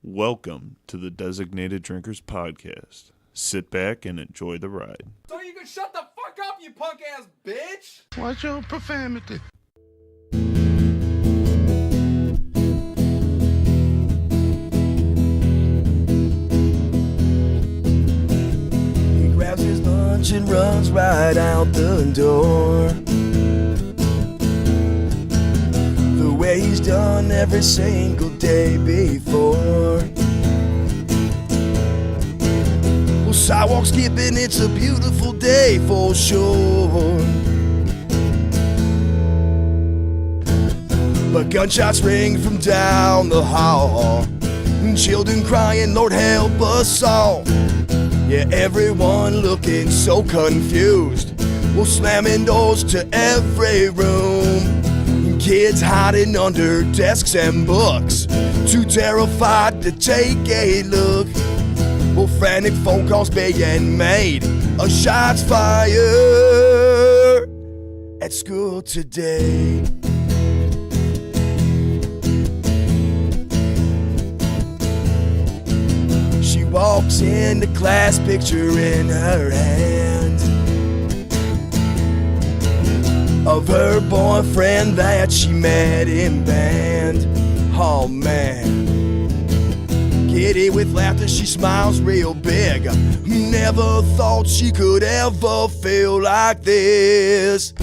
Welcome to the Designated Drinkers Podcast. Sit back and enjoy the ride. So you can shut the fuck up, you punk ass bitch! What's your profanity? He grabs his lunch and runs right out the door. The way he's done every single day before. Well, sidewalk skipping, it's a beautiful day for sure. But gunshots ring from down the hall. Children crying, Lord help us all. Yeah, everyone looking so confused. Well, slamming doors to every room. Kids hiding under desks and books, too terrified to take a look. Well, frantic phone calls being made, shots fired at school today. She walks into class, picture in her hand of her boyfriend that she met in band. Oh man, giddy with laughter, she smiles real big. Never thought she could ever feel like this.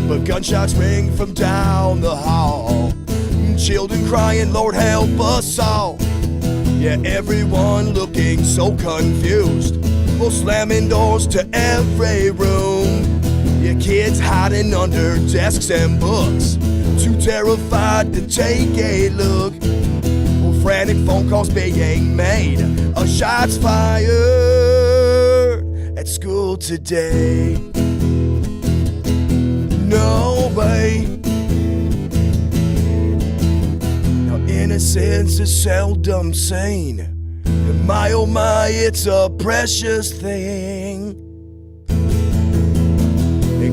But gunshots ring from down the hall. Children crying, Lord help us all. Yeah, everyone looking so confused. Well, slamming doors to every room. Yeah, kids hiding under desks and books, too terrified to take a look. Well, frantic phone calls being made, shots fired at school today. No way. Now innocence is seldom seen, and my oh my, it's a precious thing.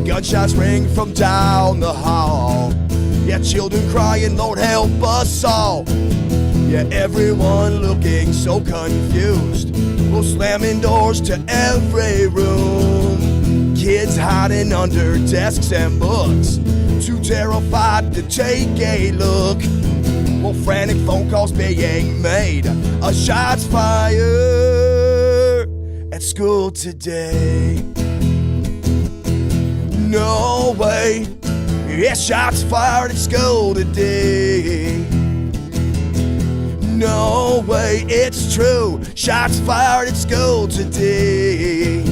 Gunshots ring from down the hall. Yeah, children crying, Lord help us all. Yeah, everyone looking so confused. Well, slamming doors to every room. Kids hiding under desks and books, too terrified to take a look. Well, frantic phone calls being made, shots fired at school today. No way, yeah, shots fired at school today. No way, it's true, shots fired at school today.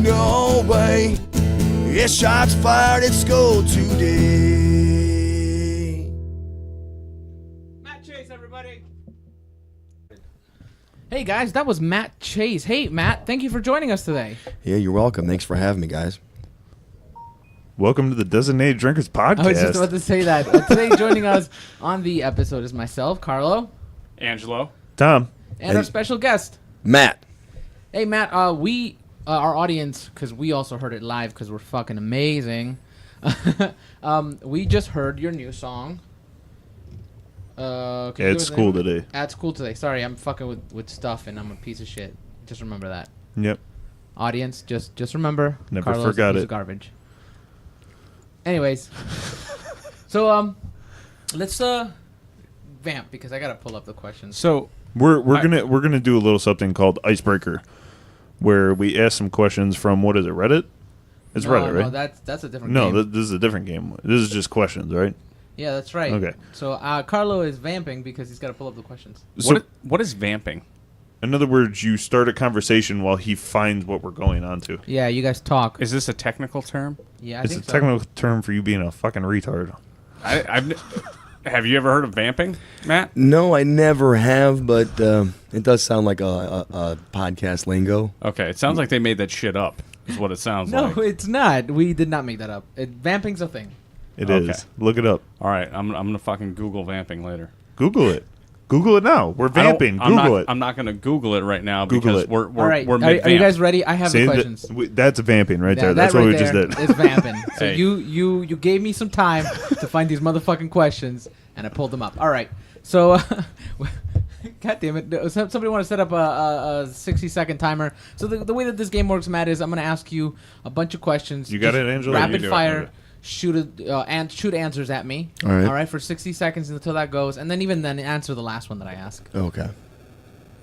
No way, yeah, shots fired at school today. Matt Chase, everybody. Hey guys, that was Matt Chase. Hey Matt, thank you for joining us today. Yeah, you're welcome. Thanks for having me, guys. Welcome to the Designated Drinkers Podcast. I was just about to say that. Today joining us on the episode is myself, Carlo, Angelo. Tom. and our special guest, Matt. Hey Matt, our audience, because we also heard it live because we're fucking amazing. We just heard your new song. At school today. At school today. Sorry, I'm fucking with stuff and I'm a piece of shit. Just remember that. Yep. Audience, just remember. Never Carlos forgot is it. Garbage. Anyways, so let's vamp because I gotta pull up the questions. So We're gonna do a little something called Icebreaker, where we ask some questions from, what is it, Reddit? It's Reddit, right? No, that's a different No, game. this is a different game. This is just questions, right? Yeah, that's right. Okay. So Carlo is vamping because he's got to pull up the questions. So, what is vamping? in other words, you start a conversation while he finds what we're going on to. Yeah, you guys talk. Is this a technical term? Yeah, I It's a think so. technical term for you being a fucking retard. Have you ever heard of vamping, Matt? No, I never have, but it does sound like a podcast lingo. Okay, it sounds like they made that shit up. Is what it sounds No, like. it's not. We did not make that up. Vamping's a thing. It Okay. is. Look it up. All right, I'm gonna fucking Google vamping later. Google it. Google it now. We're vamping. Google it. I'm not going to Google it right now Google because it. we're All right. we're Are mid-vamp. you guys ready? I have the questions. That's vamping right Yeah, there. That's that what right we just there did. is vamping. So Hey. you gave me some time to find these motherfucking questions, and I pulled them up. All right. So, God damn it. Somebody want to set up a 60-second timer. So the way that this game works, Matt, is I'm going to ask you a bunch of questions. You got Just it, Angela? Rapid You do it. fire. Okay. Shoot answers at me. All right. All right, for 60 seconds until that goes, and then answer the last one that I ask. Okay.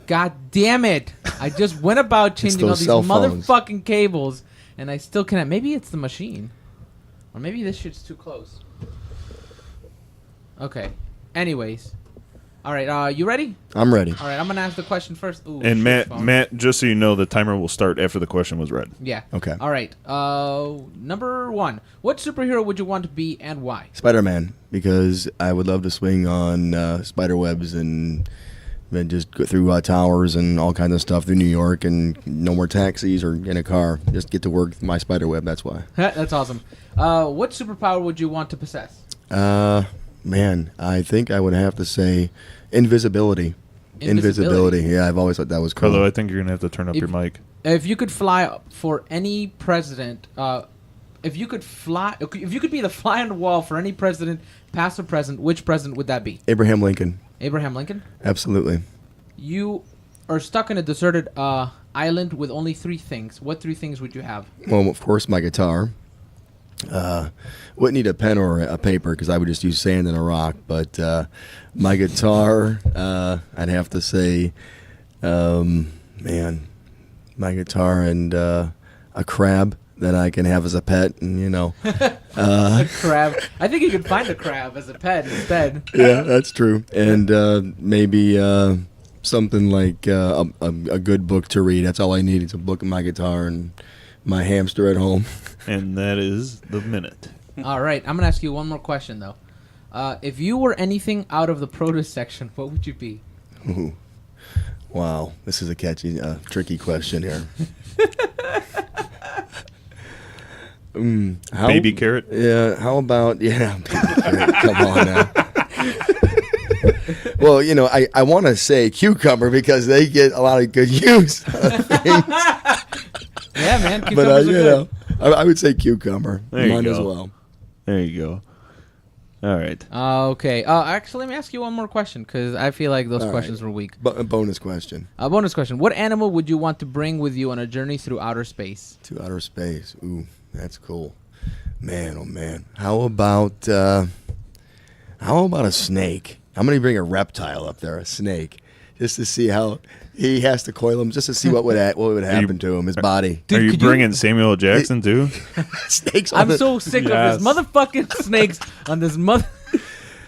God damn it! I just went about changing all those these cell phones. motherfucking cables, and I still cannot. Maybe it's the machine, or maybe this shit's too close. Okay. Anyways, all right. You ready? I'm ready. All right. I'm gonna ask the question first. Ooh, And shit, phone. Matt, just so you know, the timer will start after the question was read. Yeah. Okay. All right. Number 1. What superhero would you want to be and why? Spider-Man, because I would love to swing on spider webs and then just go through towers and all kinds of stuff through New York, and no more taxis or in a car. Just get to work with my spider web. That's why. That's awesome. What superpower would you want to possess? Man, I think I would have to say invisibility. Invisibility. Yeah, I've always thought that was cool. Although I think you're gonna have to turn up your mic. If you could fly for any president, if you could be the fly on the wall for any president, past or present, which president would that be? Abraham Lincoln. Abraham Lincoln? Absolutely. You are stuck in a deserted island with only 3 things. What 3 things would you have? Well, of course, my guitar. Wouldn't need a pen or a paper because I would just use sand and a rock. But my guitar, I'd have to say, man, my guitar and a crab that I can have as a pet, and A crab. I think you could find a crab as a pet instead. yeah, that's true. And maybe something like a good book to read. That's all I need. It's a book and my guitar and my hamster at home. And that is the minute. All right. I'm going to ask you one more question, though. If you were anything out of the produce section, what would you be? Ooh. Wow, this is a catchy, tricky question here. Baby carrot. Yeah, how about, baby carrot, come on now. Well, I want to say cucumber because they get a lot of good use out of things. Yeah, man. But, Cucumbers are good. I would say cucumber. There you Mine go. as well. There you go. All right. Okay. Actually, let me ask you one more question because I feel like those All questions right. were weak. A bonus question. A bonus question. What animal would you want to bring with you on a journey through outer space? To outer space. Ooh, that's cool. Man, oh man. How about a snake? I'm going to bring a reptile up there, a snake, just to see how he has to coil him, just to see what would happen to him, his body. Dude, Are you could bringing Samuel L. Jackson too? Snakes on I'm the so sick of Yes. this motherfucking snakes on this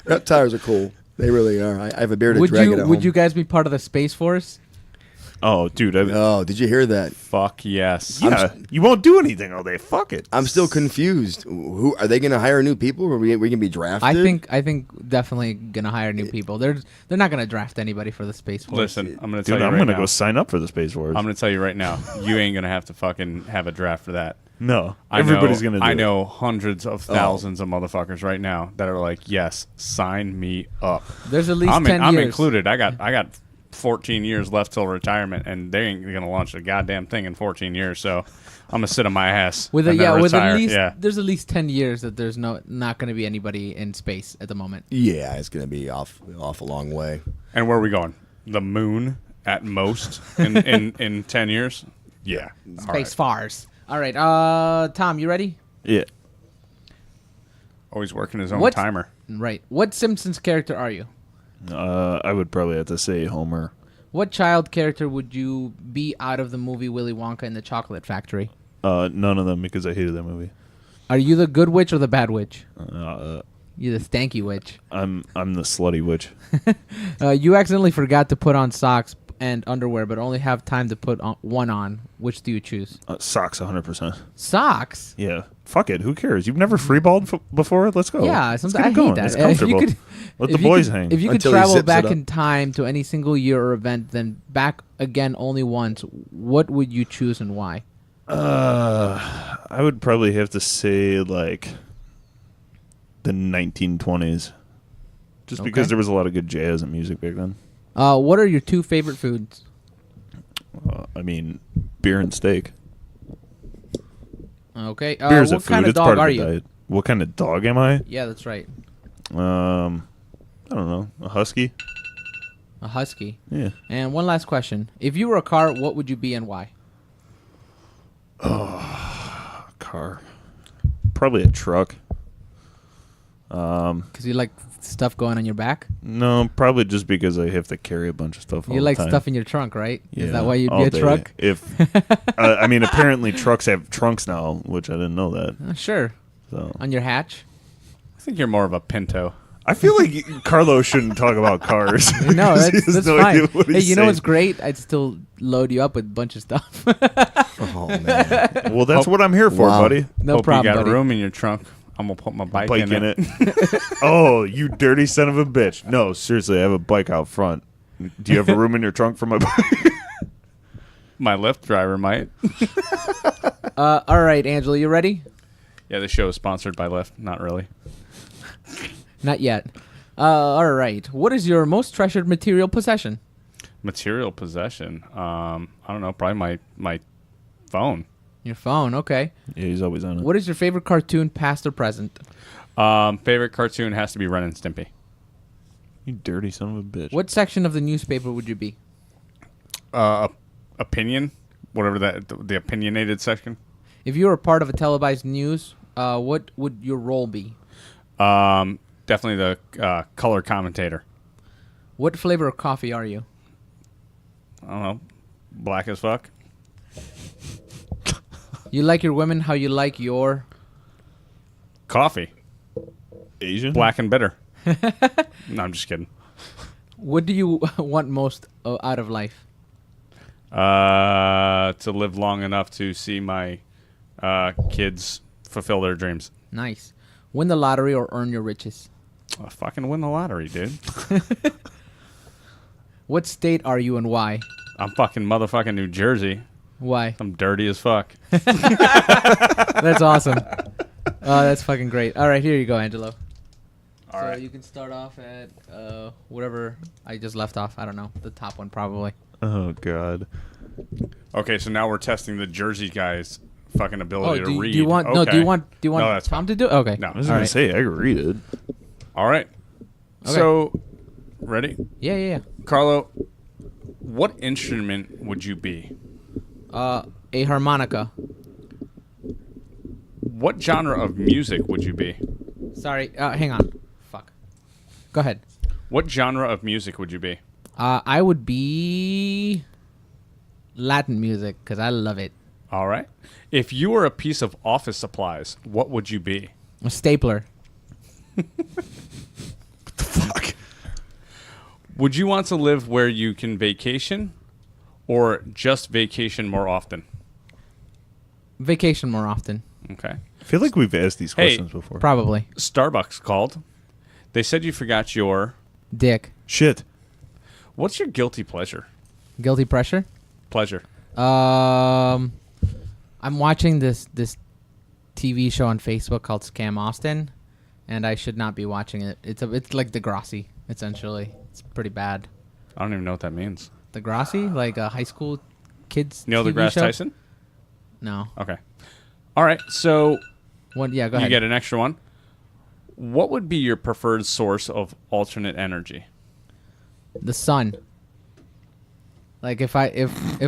reptiles are cool. They really are. I have a bearded dragon at home. Would you guys be part of the Space Force? Oh, dude. Oh, did you hear that? Fuck yes. Yeah, you won't do anything all day. Fuck it. I'm still confused. Who are they going to hire new people? Or we can be drafted? I think definitely gonna hire new people. They're not gonna draft anybody for the Space Force. Listen, I'm gonna tell Dude, you I'm right gonna now. go sign up for the Space Force. I'm gonna tell you right now. You ain't gonna have to fucking have a draft for that. No, everybody's gonna do I it. know hundreds of thousands of motherfuckers right now that are like, yes, sign me up. There's at least I'm 10 I'm years. included. I got 14 years left till retirement, and they ain't gonna launch a goddamn thing in 14 years. So I'm gonna sit on my ass. With and then with retire. at least yeah. there's at least 10 years that there's not gonna be anybody in space at the moment. Yeah, it's going to be off a long way. And where are we going? The moon at most in 10 years. Yeah. All Space right. Fars. All right, Tom, you ready? Yeah. Always working his own What- timer. Right. What Simpsons character are you? I would probably have to say Homer. What child character would you be out of the movie Willy Wonka and the Chocolate Factory? None of them because I hated that movie. Are you the good witch or the bad witch? Uh, You the stanky witch. I'm the slutty witch. You accidentally forgot to put on socks and underwear, but only have time to put one on. Which do you choose? Socks, 100%. Socks. Yeah. Fuck it. Who cares? You've never freeballed before? Let's go. Yeah, Let's sometimes get I it hate going. that. It's comfortable. Let the boys hang. If you could Until he travel zips it back up. in time to any single year or event, then back again only once, what would you choose and why? I would probably have to say like the 1920s, just because Okay. there was a lot of good jazz and music back then. What are your 2 favorite foods? I mean, beer and steak. Okay. Beer's a what food. kind of It's dog part of are the you? diet. What kind of dog am I? Yeah, that's right. I don't know. A husky? A husky. Yeah. And one last question: if you were a car, what would you be and why? A car. Probably a truck. Because you like stuff going on your back. No, probably just because I have to carry a bunch of stuff all You the like time. stuff in your trunk, right? Yeah, Is that why you'd all be a day. truck? If I mean, apparently trucks have trunks now, which I didn't know that. Sure. So On your hatch. I think you're more of a Pinto. I feel like Carlos shouldn't talk about cars. No, He has that's no idea fine. what Hey, he's you know saying. what's great? I'd still load you up with a bunch of stuff. Oh, man. Well, that's what I'm here for, Wow. buddy. No Hope problem, you got buddy. room in your trunk. I'm gonna put my bike Bike in, in it. Oh, you dirty son of a bitch! No, seriously, I have a bike out front. Do you have a room in your trunk for my bike? My Lyft driver might. All right, Angela, you ready? Yeah, the show is sponsored by Lyft. Not really. Not yet. All right. What is your most treasured material possession? Material possession. I don't know. Probably my phone. Your phone. Okay. Yeah, he's always on it. What is your favorite cartoon, past or present? Favorite cartoon has to be Ren and Stimpy. You dirty son of a bitch. What section of the newspaper would you be? Opinion, whatever the opinionated section. If you were part of a televised news, what would your role be? Definitely the color commentator. What flavor of coffee are you? I don't know. Black as fuck. You like your women how you like your... Coffee. Asian? Black and bitter. No, I'm just kidding. What do you want most out of life? To live long enough to see my kids fulfill their dreams. Nice. Win the lottery or earn your riches? I'll fucking win the lottery, dude. What state are you and why? I'm fucking motherfucking New Jersey. Why? I'm dirty as fuck. That's awesome. Oh, that's fucking great. All right, here you go, Angelo. All right. You can start off at whatever I just left off. I don't know. The top one, probably. Oh God. Okay, so now we're testing the Jersey guy's fucking ability to read. do you want okay. no? Do you want No, that's Tom fine. to do? Okay. No. I was All gonna right. say I could read it. All right. Okay. So, ready? Yeah. Carlo, what instrument would you be? A harmonica. What genre of music would you be? Sorry. Hang on. Fuck. Go ahead. What genre of music would you be? I would be Latin music because I love it. All right. If you were a piece of office supplies, what would you be? A stapler. Fuck. Would you want to live where you can vacation or just vacation more often? Vacation more often. Okay. I feel like we've asked these Hey. questions before. Probably. Starbucks called. They said you forgot your... Dick. Shit. What's your guilty pleasure? Guilty pressure. Pleasure. I'm watching this TV show on Facebook called Scam Austin, and I should not be watching it. It's like Degrassi, essentially. It's pretty bad. I don't even know what that means. Degrassi, like a high school kids. Neil TV deGrasse show? Tyson? No. Okay. All right. So One. Yeah. Go you ahead. get an extra one. What would be your preferred source of alternate energy? The sun. Like if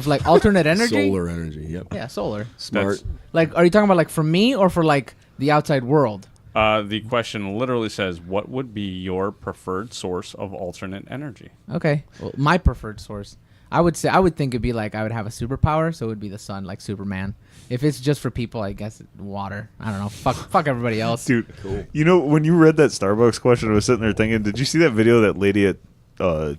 like alternate energy. Solar energy. Yep. Yeah, solar. Smart. That's- Like, are you talking about like for me or for like the outside world? The question literally says, what would be your preferred source of alternate energy? Okay. Well, my preferred source. I would think it'd be like I would have a superpower, so it would be the sun, like Superman. If it's just for people, I guess water. I don't know. Fuck everybody else. Dude, you know, when you read that Starbucks question, I was sitting there thinking, did you see that video of that lady at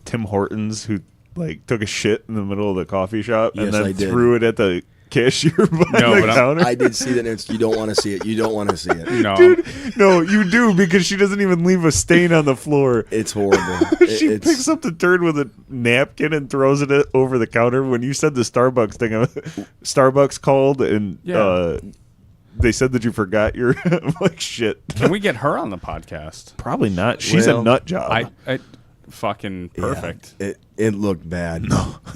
Tim Hortons who like took a shit in the middle of the coffee shop and Yes, then I did. threw it at the cashier behind No, the but counter? I did see that. And you don't want to see it. You don't want to see it. No. Dude, no, you do because she doesn't even leave a stain on the floor. It's horrible. She It's picks up the turd with a napkin and throws it over the counter. When you said the Starbucks thing, Starbucks called and Yeah. they said that you forgot your I'm like shit. Can we get her on the podcast? Probably not. She's a Well, nut job. I fucking yeah, perfect. it looked bad.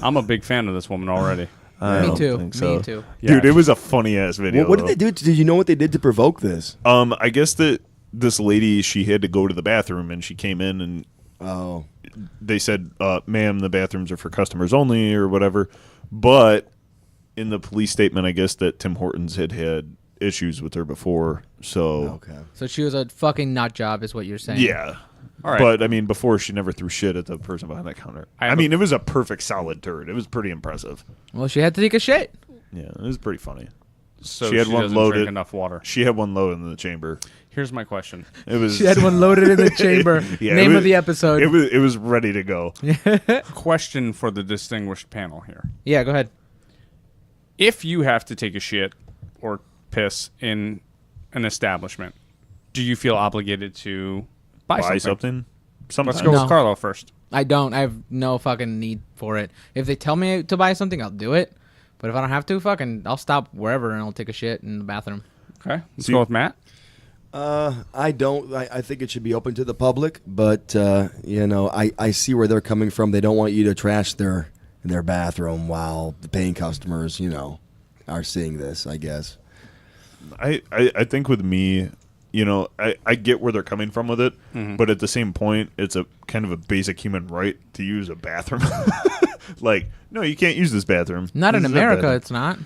I'm a big fan of this woman already. I Me don't too. think so. Me too. Yeah. Dude, it was a funny ass video. What did though. they do? Did you know what they did to provoke this? I guess that this lady, she had to go to the bathroom and she came in and Oh. They said, ma'am, the bathrooms are for customers only or whatever. But in the police statement, I guess that Tim Hortons had issues with her before. So, Okay. So she was a fucking nut job, is what you're saying. yeah. All right. But, I mean, before she never threw shit at the person behind that counter. I mean, it was a perfect solid turd. It was pretty impressive. Well, she had to take a shit. Yeah, it was pretty funny. So she had one doesn't loaded. drink enough water. She had one loaded in the chamber. Here's my question. It was. She had one loaded in the chamber. Yeah, Name it was, of the episode. It was ready to go. Question for the distinguished panel here. Yeah, go ahead. If you have to take a shit or piss in an establishment, do you feel obligated to buy something? Sometimes. Let's go No. with Carlo first. I don't. I have no fucking need for it. If they tell me to buy something, I'll do it. But if I don't have to, I'll stop wherever and I'll take a shit in the bathroom. Okay. Let's go with Matt. I don't. I think it should be open to the public, but I see where they're coming from. They don't want you to trash their bathroom while the paying customers, are seeing this. I guess. I think with me, I get where they're coming from with it, but at the same point, it's a kind of a basic human right to use a bathroom. Like, no, you can't use this bathroom. Not This in is a America, bathroom. it's not.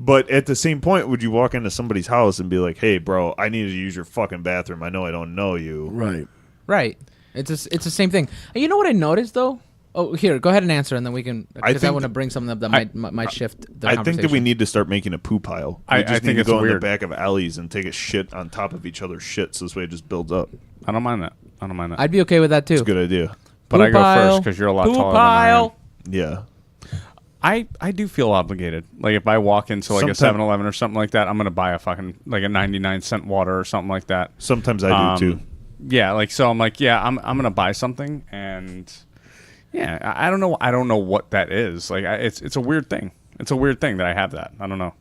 But at the same point, would you walk into somebody's house and be like, "Hey, bro, I need to use your fucking bathroom. I know I don't know you." Right. Right. It's the same thing. And you know what I noticed, though? Oh, here, go ahead and answer, and then we can, because I think want to bring something up that might shift the I conversation. think that we need to start making a poo pile. I We just think need it's to go in weird. the back of alleys and take a shit on top of each other's shit, so this way it just builds up. I don't mind that. I'd be okay with that, too. It's a good idea. But Poo I go pile. first because you're a lot Poo taller pile. Yeah. than I do feel obligated. Like if I walk into like a Sometime- 7-Eleven or something like that, I'm gonna buy a fucking like a 99-cent water or something like that. Sometimes I do too. Yeah, like so I'm like, yeah, I'm gonna buy something, and yeah, I don't know what that is. Like it's a weird thing. It's a weird thing that I have that. I don't know.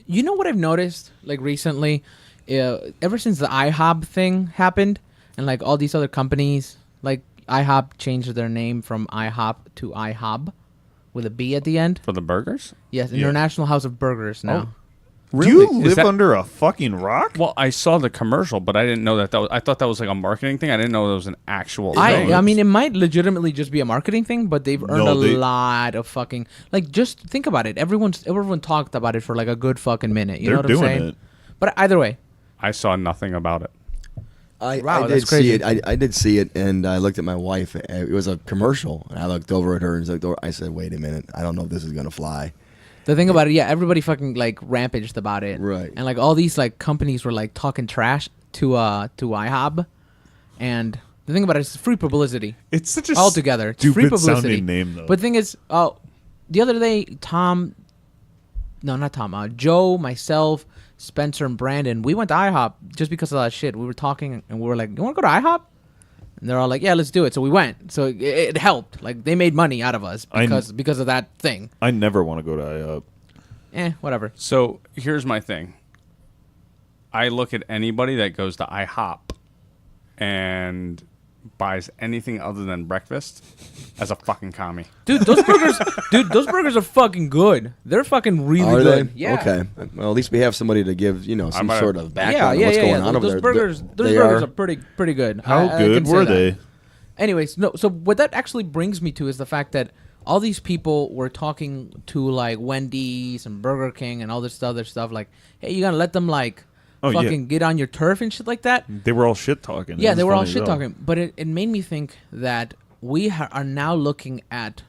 You know what I've noticed, like, recently? Ever since the IHOB thing happened, and, like, all these other companies, like, IHOP changed their name from IHOP to IHOB with a B at the end. For the burgers? Yes, Yeah. International House of Burgers now. Do you Is live that- under a fucking rock? Well, I saw the commercial, but I didn't know that was. I thought that was like a marketing thing. I didn't know it was an actual thing. I mean, it might legitimately just be a marketing thing, but they've earned No, a they- lot of fucking, like, just think about it. Everyone talked about it for like a good fucking minute. You They're know what I'm doing saying? it. But either way, I saw nothing about it. Wow, I that's did crazy. see it. I did see it, and I looked at my wife. It was a commercial, and I looked over at her and I said, "Wait a minute, I don't know if this is gonna fly." the thing about it, yeah, everybody fucking like rampaged about it, Right. And like all these like companies were like talking trash to IHOB, and the thing about it is it's free publicity It's such a altogether. It's free stupid publicity. sounding name, though. But the thing is, the other day, Joe, myself, Spencer, and Brandon, we went to IHOP just because of that shit. We were talking, and we were like, "You want to go to IHOP?" And they're all like, "Yeah, let's do it." So we went. So it helped. Like they made money out of us because of that thing. I never want to go to IHOP. Whatever. So here's my thing. I look at anybody that goes to IHOP and buys anything other than breakfast as a fucking commie. Dude, those burgers are fucking good. They're fucking really Are good. they? Yeah. Okay. Well, at least we have somebody to give some might- sort of background Yeah, on what's going on those over there. burgers, those They burgers are pretty good. How I good can say were that. they? Anyways, no. So what that actually brings me to is the fact that all these people were talking to like Wendy's and Burger King and all this other stuff. Like, hey, you gotta let them like Oh, yeah. fucking get on your turf and shit like that. They were all shit talking. Yeah, they were all shit talking. But it made me think that we are now looking at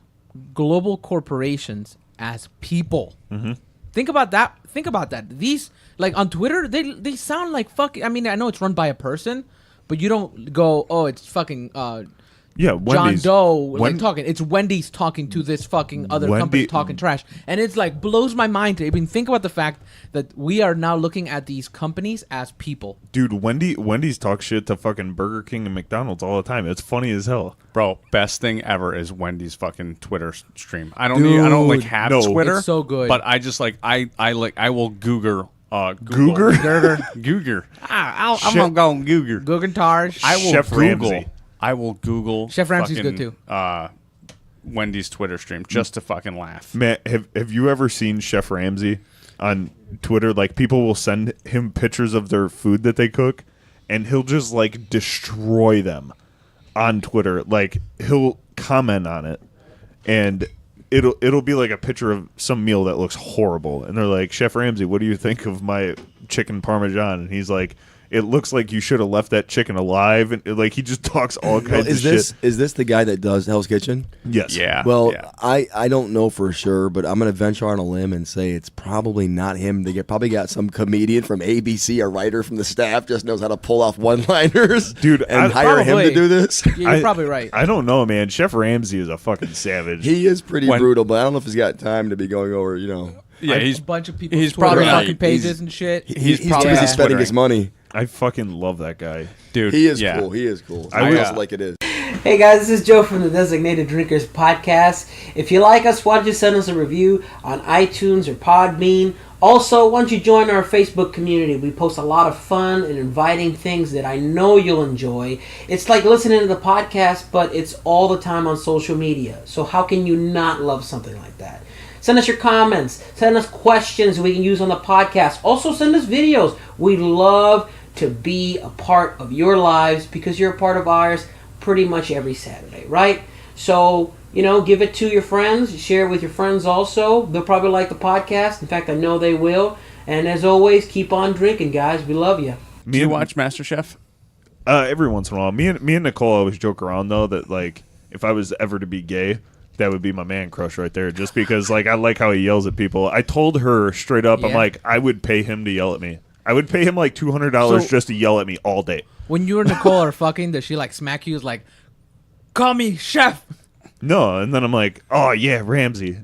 global corporations as people. Mm-hmm. Think about that. Think about that. These, like on Twitter, they sound like fucking. I mean, I know it's run by a person, but you don't go, oh, it's fucking Yeah, John Wendy's. Doe like talking. It's Wendy's talking to this fucking other company talking trash, and it's like blows my mind to even think about the fact that we are now looking at these companies as people. Dude, Wendy's talk shit to fucking Burger King and McDonald's all the time. It's funny as hell. Bro, best thing ever is Wendy's fucking Twitter stream. I don't like Dude, have no. Twitter. It's so good. But I just like I will Google Google? Google. I'm gonna go on Google. Guggentage. I will Chef Google. Ramsay. I will Google. Chef Ramsay's good, fucking, Wendy's Twitter stream just to fucking laugh. Matt, have you ever seen Chef Ramsay on Twitter? Like, people will send him pictures of their food that they cook, and he'll just, like, destroy them on Twitter, like he'll comment on it, and it'll be like a picture of some meal that looks horrible, and they're like, Chef Ramsay, what do you think of my chicken parmesan? And he's like, it looks like you should have left that chicken alive, and like he just talks all kinds of shit. Is this the guy that does Hell's Kitchen? Yes. Yeah. Well, yeah. I don't know for sure, but I'm going to venture on a limb and say it's probably not him. They probably got some comedian from ABC, a writer from the staff, just knows how to pull off one-liners, Dude, and hire him to do this. Yeah, you're probably right. I don't know, man. Chef Ramsay is a fucking savage. He is pretty brutal, but I don't know if he's got time to be going over, Yeah, a bunch of people. he's Twitter probably not- fucking pages and shit. He's probably busy not spending his Twittering. money. I fucking love that guy. Dude. He is yeah. cool. He is cool. I I was- also like it is. Hey guys, this is Joe from the Designated Drinkers Podcast. If you like us, why don't you send us a review on iTunes or Podbean? Also, why don't you join our Facebook community? We post a lot of fun and inviting things that I know you'll enjoy. It's like listening to the podcast, but it's all the time on social media. So how can you not love something like that? Send us your comments. Send us questions we can use on the podcast. Also, send us videos. We love to be a part of your lives because you're a part of ours pretty much every Saturday, right? So, give it to your friends. Share it with your friends also. They'll probably like the podcast. In fact, I know they will. And as always, keep on drinking, guys. We love you. Do you watch MasterChef? Every once in a while. Me and Nicole always joke around, though, that, like, if I was ever to be gay, that would be my man crush right there. Just because, like, I like how he yells at people. I told her straight up, I'm Yeah. like, I would pay him to yell at me. I would pay him, like, $200 So- just to yell at me all day. When you and Nicole are fucking, does she like smack you? Is like, call me chef. No, and then I'm like, oh, yeah, Ramsay.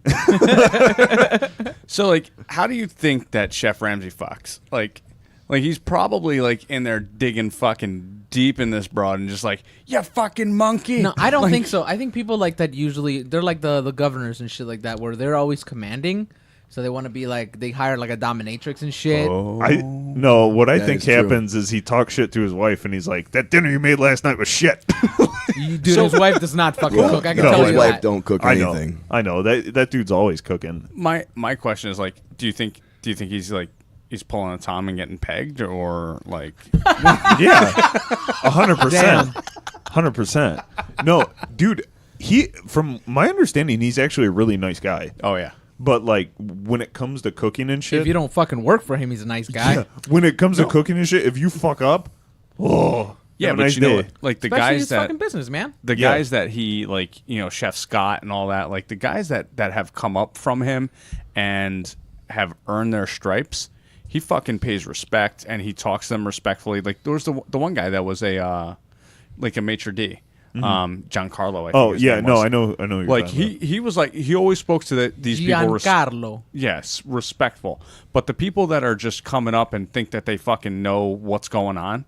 So, like, how do you think that Chef Ramsay fucks? Like he's probably, like, in there digging fucking deep in this broad and just like, you fucking monkey. No, I don't Like, think so. I think people like that usually, they're like the governors and shit like that, where they're always commanding. So they want to be like, they hire like a dominatrix and shit. No, what I That think is true. happens is he talks shit to his wife, and he's like, that dinner you made last night was shit. Dude, his wife does not fucking cook. I can no, tell his you wife that. don't cook I know. anything. I know. That dude's always cooking. My question is, like, do you think he's like he's pulling a Tom and getting pegged, or like Yeah, 100%. Damn. 100%. No, dude, from my understanding, he's actually a really nice guy. oh yeah. But, like, when it comes to cooking and shit, If you don't fucking work for him, he's a nice guy. when it comes to cooking and shit, if you fuck up, Yeah, have a but nice you know day. what? Like the Especially guys his that fucking business, man. the Yeah. guys that he, like, Chef Scott and all that, like the guys that have come up from him and have earned their stripes, he fucking pays respect and he talks to them respectfully. Like there was the one guy that was a like a maitre d', Giancarlo. I think Oh his yeah, name no, was. I know. Who you're Like talking about. he was like, he always spoke to these people. Giancarlo. Yes, respectful. But the people that are just coming up and think that they fucking know what's going on,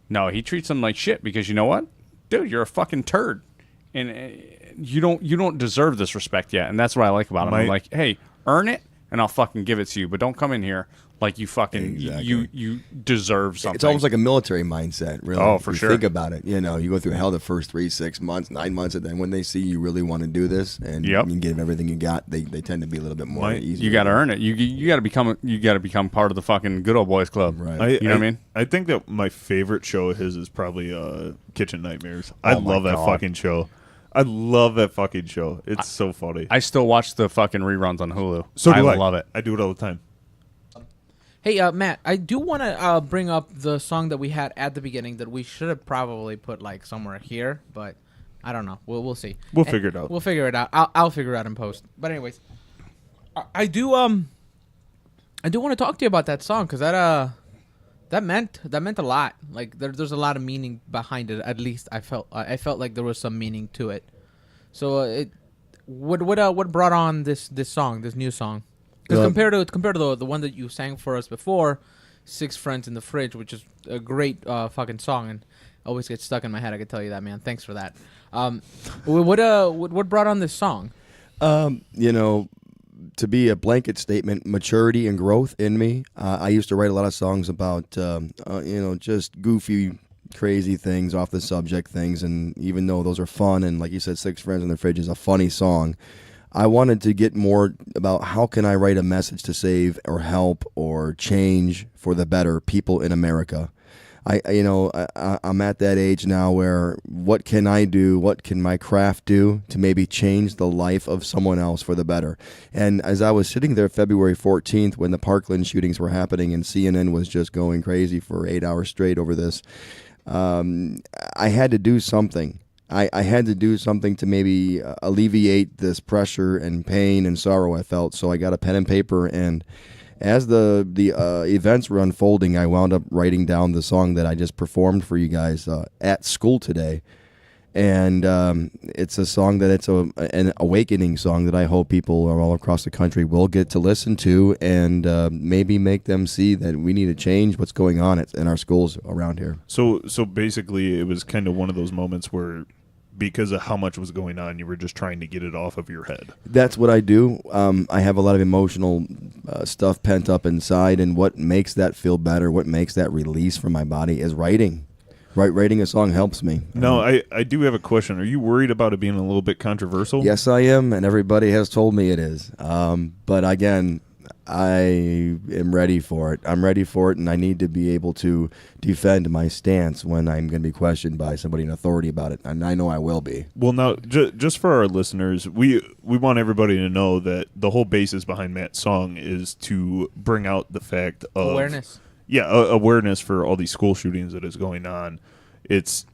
no, he treats them like shit because you know what, dude, you're a fucking turd, and you don't deserve this respect yet. And that's what I like about him. I'm like, hey, earn it, and I'll fucking give it to you. But don't come in here like you fucking Exactly. you deserve something. It's almost like a military mindset, really. Oh, for You sure. Think about it. You go through hell the first 3, 6 months, 9 months, and then when they see you really want to do this and Yep. you give everything you got, they tend to be a little bit more easy. you got to earn it. You got to become part of the fucking good old boys club. Right. You know what I mean? I think that my favorite show of his is probably Kitchen Nightmares. Oh I my love that God. fucking show. I love that fucking show. It's so funny. I still watch the fucking reruns on Hulu. So do I love it. I do it all the time. Hey, Matt, I do want to bring up the song that we had at the beginning that we should have probably put like somewhere here, but I don't know. We'll see. We'll figure it out. We'll figure it out. I'll figure it out in post. But anyways, I do want to talk to you about that song because that meant a lot. Like there's a lot of meaning behind it. At least I felt like there was some meaning to it. So what brought on this song, this new song? Because compared to the one that you sang for us before, Six Friends in the Fridge, which is a great fucking song and always gets stuck in my head. I can tell you that, man. Thanks for that. What brought on this song? To be a blanket statement, maturity and growth in me. I used to write a lot of songs about, just goofy, crazy things, off the subject things, and even though those are fun, and like you said, Six Friends in the Fridge is a funny song, I wanted to get more about how can I write a message to save or help or change for the better people in America. I'm at that age now where what can I do? What can my craft do to maybe change the life of someone else for the better? And as I was sitting there February 14th when the Parkland shootings were happening and CNN was just going crazy for 8 hours straight over this, I had to do something. I had to do something to maybe alleviate this pressure and pain and sorrow I felt. So I got a pen and paper, and as the events were unfolding, I wound up writing down the song that I just performed for you guys at school today. And it's a song that it's an awakening song that I hope people all across the country will get to listen to, and maybe make them see that we need to change what's going on in our schools around here. So basically, it was kind of one of those moments where, because of how much was going on, you were just trying to get it off of your head. That's what I do. I have a lot of emotional stuff pent up inside, and what makes that feel better, what makes that release from my body is writing. Writing a song helps me. No, I do have a question. Are you worried about it being a little bit controversial? Yes, I am, and everybody has told me it is. But again, I am ready for it. I'm ready for it, and I need to be able to defend my stance when I'm going to be questioned by somebody in authority about it, and I know I will be. Well, now, just for our listeners, we want everybody to know that the whole basis behind Matt's song is to bring out the fact of Awareness. Yeah, awareness for all these school shootings that is going on. It's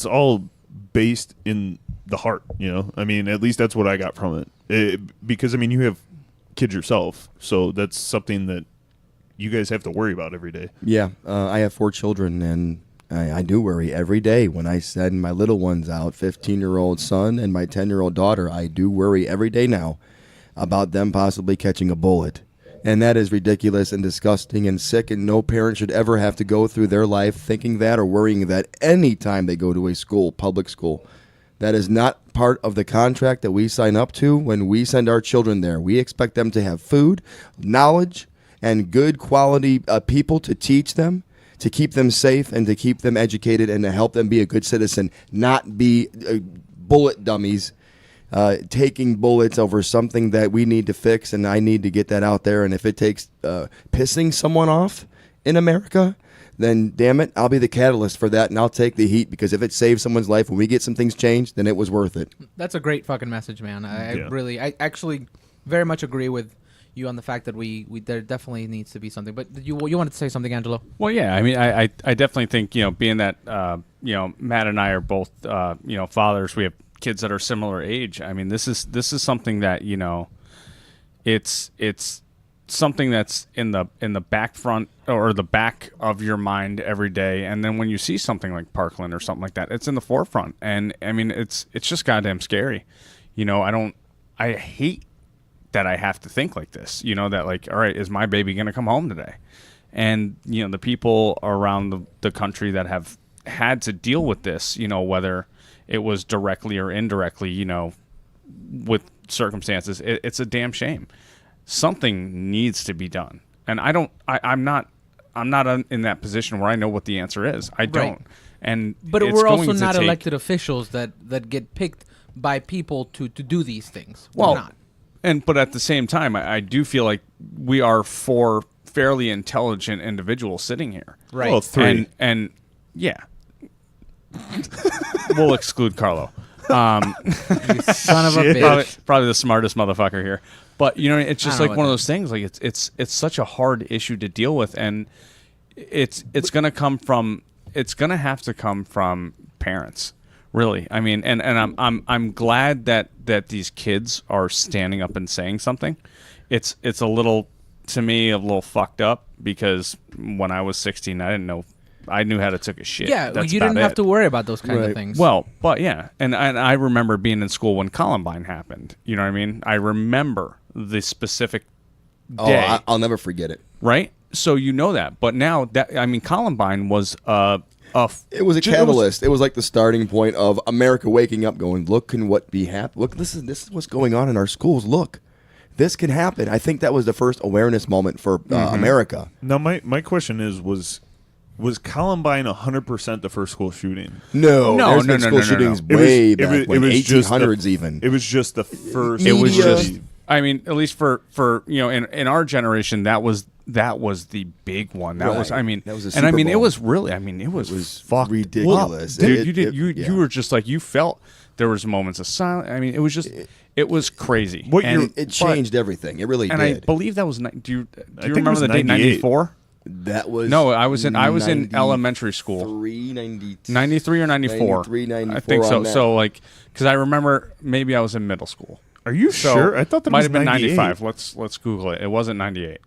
all based in the heart, you know? I mean, at least that's what I got from it. Because, I mean, you have kids yourself, so that's something that you guys have to worry about every day. Yeah, I have 4 children, and I do worry every day when I send my little ones out, 15-year-old son and my 10-year-old daughter. I do worry every day now about them possibly catching a bullet. And that is ridiculous and disgusting and sick, and no parent should ever have to go through their life thinking that or worrying that any time they go to a school, public school. That is not part of the contract that we sign up to when we send our children there. We expect them to have food, knowledge, and good quality people to teach them, to keep them safe, and to keep them educated, and to help them be a good citizen, not be bullet dummies. Taking bullets over something that we need to fix, and I need to get that out there. And if it takes pissing someone off in America, then damn it, I'll be the catalyst for that, and I'll take the heat, because if it saves someone's life when we get some things changed, then it was worth it. That's a great fucking message, man. I actually very much agree with you on the fact that we there definitely needs to be something. But you wanted to say something, Angelo? Well, yeah. I mean, I definitely think, being that Matt and I are both fathers, we have kids that are similar age. I mean, this is something that it's something that's in the back front or the back of your mind every day, and then when you see something like Parkland or something like that, it's in the forefront. And I mean, it's just goddamn scary. I hate that I have to think like this. That like, all right, is my baby gonna come home today? And the people around the country that have had to deal with this, whether it was directly or indirectly, with circumstances, it's a damn shame. Something needs to be done, and I'm not in that position where I know what the answer is. I don't. Right. But we're also not elected officials that get picked by people to do these things. We're not. But at the same time, I do feel like we are 4 fairly intelligent individuals sitting here. Right. Well, 3. And yeah. We'll exclude Carlo. You son of a bitch. Probably the smartest motherfucker here. But it's just like one of those things. Like it's such a hard issue to deal with, and it's gonna have to come from parents, really. I mean, and I'm glad that these kids are standing up and saying something. It's a little, to me, a little fucked up, because when I was 16, I didn't know. I knew how to take a shit. Yeah, That's you didn't have to worry about those kind of things. Well, but yeah, and I remember being in school when Columbine happened. You know what I mean? I remember the specific day. Oh, I'll never forget it. Right? So that. But now, Columbine was it was a catalyst. It was like the starting point of America waking up, going, look, can what be happening? Look, this is what's going on in our schools. Look. This can happen. I think that was the first awareness moment for America. Now, my question was Columbine 100% the first school shooting? No. There's been school shootings way back when, 1800s even. It was just the first. It was just. I mean, at least for in our generation, that was that was the big one. That was, Right. I mean, That was a and I Super mean, it Bowl. was really, I mean, it was fucked ridiculous. up. It- Dude, yeah. you were just like, you felt there was moments of silence. I mean, it was just, it was crazy. What and, you're- It changed everything. It really and I did. believe that was. Do you think it remember was the date 98. 94? That was No, I was in elementary school. 93 or 94. 93, 94 I think so. on that. So like, because I remember maybe I was in middle school. Are you So sure? I thought that might was have been 98. 95. Let's Google it. It wasn't 98.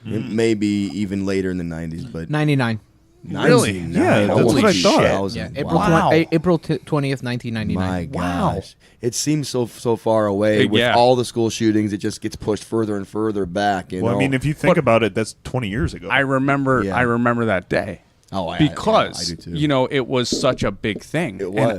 It may be even later in the 90s, but 99. Really? 99. Yeah, that's Holy what I thought. shit. Yeah, Wow. April 20th, 1999. My Wow. gosh. It seems so far away. With Yeah. all the school shootings, it just gets pushed further and further back. You Well, know? I mean, if you think about it, that's 20 years ago. I remember. Yeah. I remember that day. Oh, I Because do too. you know it was such a big thing. It And was.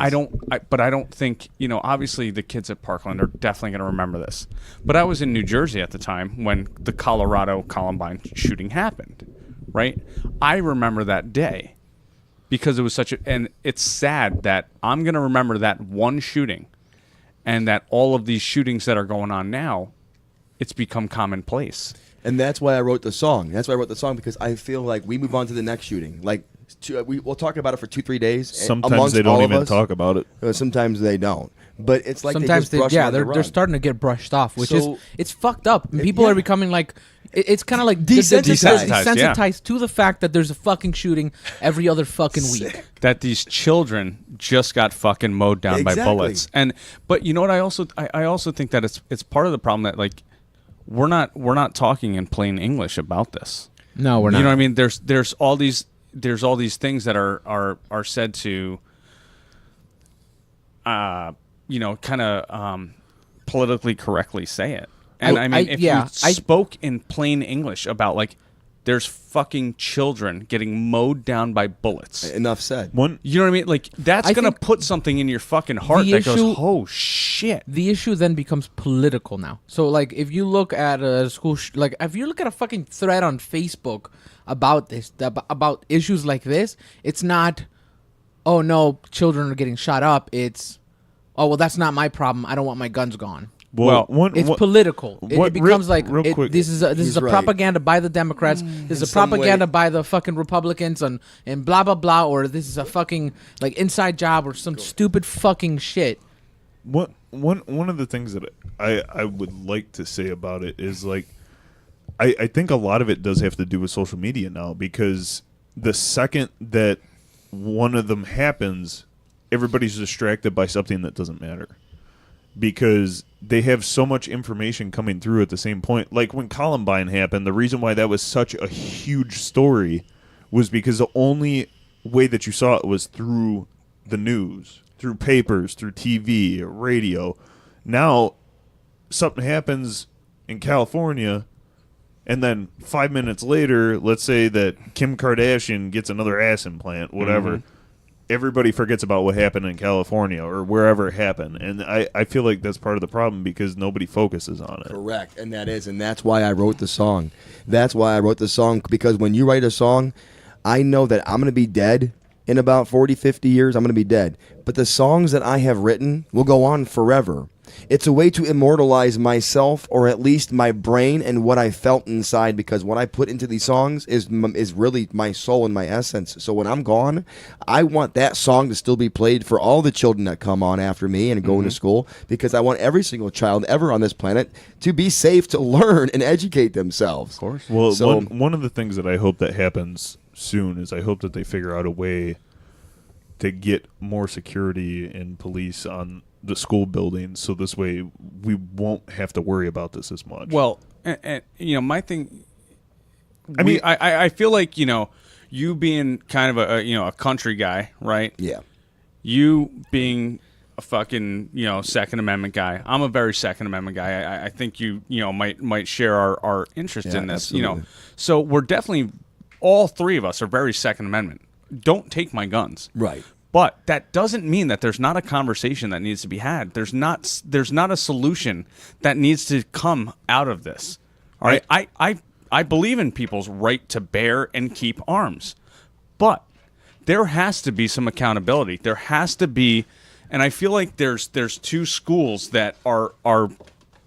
but I don't think obviously the kids at Parkland are definitely going to remember this. But I was in New Jersey at the time when the Colorado Columbine shooting happened. Right, I remember that day because it was and it's sad that I'm going to remember that one shooting, and that all of these shootings that are going on now, it's become commonplace. And that's why I wrote the song. That's why I wrote the song, because I feel like we move on to the next shooting. Like, we'll talk about it for 2-3 days. Sometimes amongst they all don't of even us. talk about it. Sometimes they don't. But it's like Sometimes they just brush they're run. starting to get brushed off, which So- is it's fucked up. And people yeah. are becoming like it's kind of like Desensitized, desensitized to the fact that there's a fucking shooting every other fucking week. That these children just got fucking mowed down by Exactly. bullets. But you know what? I also think that it's part of the problem that like we're not talking in plain English about this. No, we're not. You know what I mean? There's all these things that are said to kind of politically correctly say it. And I mean, if you spoke in plain English about like there's fucking children getting mowed down by bullets. Enough said. You know what I mean? Like that's I gonna think put something in your fucking heart the that issue- goes, "Oh shit!" The issue then becomes political now. So like if you look at a school like if you look at a fucking thread on Facebook about this about issues like this, it's not oh no, children are getting shot up. It's oh well, that's not my problem. I don't want my guns gone. Well, It's political. It becomes real like quick. this is a He's right. propaganda by the Democrats. This is a some propaganda way- by the fucking Republicans and blah blah blah. Or this is a fucking like inside job or some stupid fucking shit. One of the things that I would like to say about it is like I think a lot of it does have to do with social media now, because the second that one of them happens, everybody's distracted by something that doesn't matter, because they have so much information coming through at the same point. Like when Columbine happened, the reason why that was such a huge story was because the only way that you saw it was through the news, through papers, through TV, or radio. Now, something happens in California, and then 5 minutes later, let's say that Kim Kardashian gets another ass implant, whatever. Everybody forgets about what happened in California or wherever it happened. And I feel like that's part of the problem, because nobody focuses on it. Correct, and that's why I wrote the song. That's why I wrote the song, because when you write a song, I know that I'm going to be dead in about 40, 50 years. I'm going to be dead. But the songs that I have written will go on forever. It's a way to immortalize myself, or at least my brain and what I felt inside, because what I put into these songs is really my soul and my essence. So when I'm gone, I want that song to still be played for all the children that come on after me and go into school, because I want every single child ever on this planet to be safe to learn and educate themselves. Of course. Well, So- one of the things that I hope that happens soon is I hope that they figure out a way to get more security and police on the school buildings, so this way we won't have to worry about this as much. Well, and my thing. I feel like you being kind of a country guy, right? Yeah. You being a fucking Second Amendment guy. I'm a very Second Amendment guy. I think you might share our interest Yeah, in this. absolutely. So we're definitely, all three of us are very Second Amendment. Don't take my guns. Right. But that doesn't mean that there's not a conversation that needs to be had. There's not a solution that needs to come out of this. All right. I believe in people's right to bear and keep arms. But there has to be some accountability. There has to be, and I feel like there's two schools that are